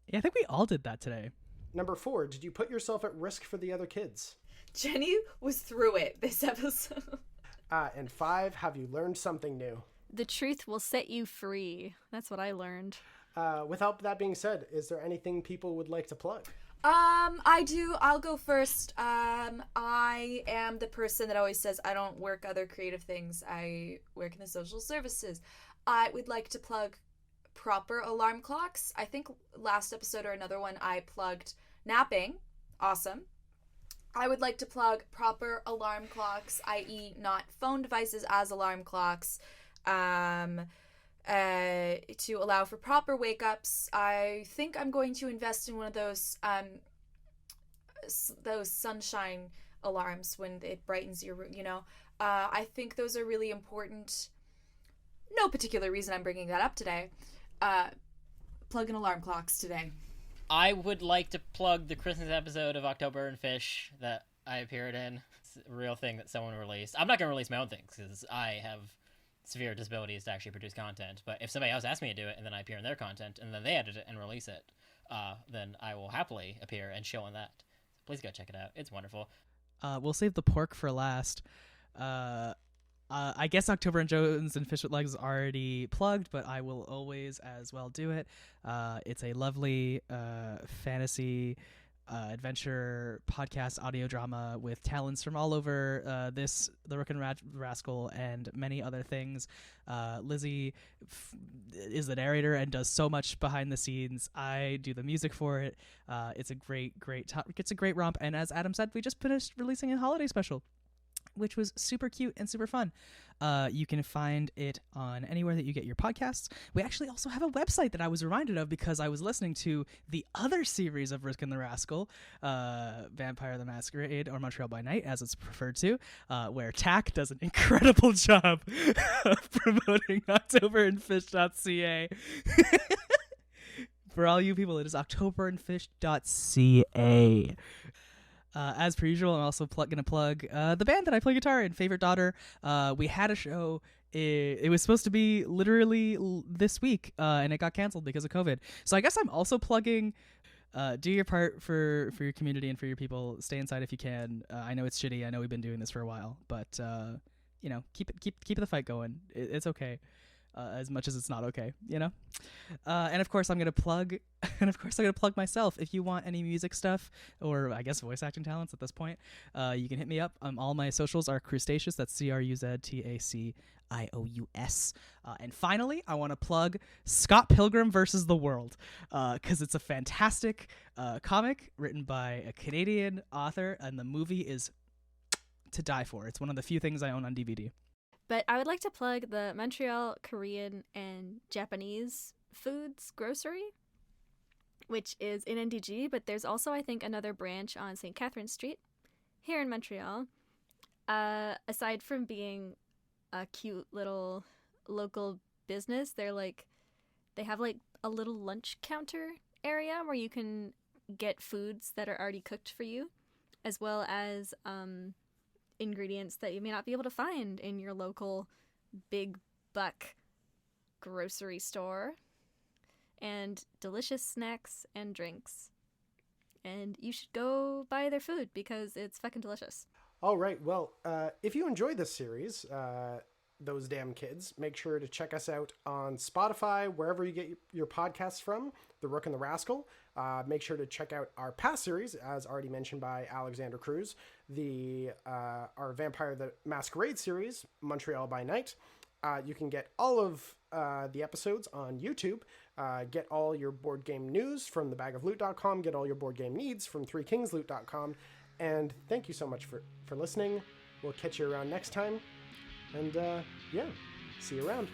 Yeah, I think we all did that today. Number 4, did you put yourself at risk for the other kids? Jenny was through it this episode. And 5, have you learned something new? The truth will set you free. That's what I learned. Without that being said, is there anything people would like to plug? I do. I'll go first. I am the person that always says I don't work other creative things. I work in the social services. I would like to plug proper alarm clocks. I think last episode or another one I plugged napping. Awesome. I would like to plug proper alarm clocks, i.e. not phone devices as alarm clocks, to allow for proper wake-ups. I think I'm going to invest in one of those sunshine alarms when it brightens your room, I think those are really important. No particular reason I'm bringing that up today. Plug in alarm clocks today. I would like to plug the Christmas episode of October and Fish that I appeared in. It's a real thing that someone released. I'm not going to release my own things because I have severe disabilities to actually produce content. But if somebody else asks me to do it and then I appear in their content and then they edit it and release it, then I will happily appear and show in that. Please go check it out. It's wonderful. We'll save the pork for last. I guess October and Jones and Fish with Legs is already plugged, but I will always as well do it. It's a lovely fantasy adventure podcast audio drama with talents from all over the Rook and Rascal and many other things. Lizzie is the narrator and does so much behind the scenes. I do the music for it. It's a great it's a great romp, and as Adam said, we just finished releasing a holiday special, which was super cute and super fun. You can find it on anywhere that you get your podcasts. We actually also have a website that I was reminded of because I was listening to the other series of Risk and the Rascal, Vampire the Masquerade, or Montreal by Night, as it's preferred to, where Tack does an incredible job of promoting octoberandfish.ca. For all you people, it is octoberandfish.ca. As per usual, I'm also going to plug the band that I play guitar in, Favorite Daughter. We had a show. It was supposed to be literally this week, and it got canceled because of COVID. So I guess I'm also plugging do your part for your community and for your people. Stay inside if you can. I know it's shitty. I know we've been doing this for a while, but keep the fight going. It's okay. As much as it's not okay, and of course I'm gonna plug myself. If you want any music stuff, or I guess voice acting talents at this point, you can hit me up. All my socials are Crustaceous. That's CRUZTACIOUS. And finally, I want to plug Scott Pilgrim versus the World, because it's a fantastic comic written by a Canadian author, and the movie is to die for. It's one of the few things I own on DVD. But I would like to plug the Montreal Korean and Japanese foods grocery, which is in NDG, but there's also, I think, another branch on St. Catherine Street here in Montreal. Aside from being a cute little local business, they have like a little lunch counter area where you can get foods that are already cooked for you, as well as ingredients that you may not be able to find in your local big buck grocery store, and delicious snacks and drinks. And you should go buy their food because it's fucking delicious. All right. Well, if you enjoy this series, Those Damn Kids, make sure to check us out on Spotify, wherever you get your podcasts from, The Rook and the Rascal. Make sure to check out our past series, as already mentioned by Alexander Cruz, our Vampire the Masquerade series, Montreal by Night. You can get all of the episodes on YouTube. Get all your board game news from thebagofloot.com. Get all your board game needs from threekingsloot.com. And thank you so much for listening. We'll catch you around next time. And, see you around.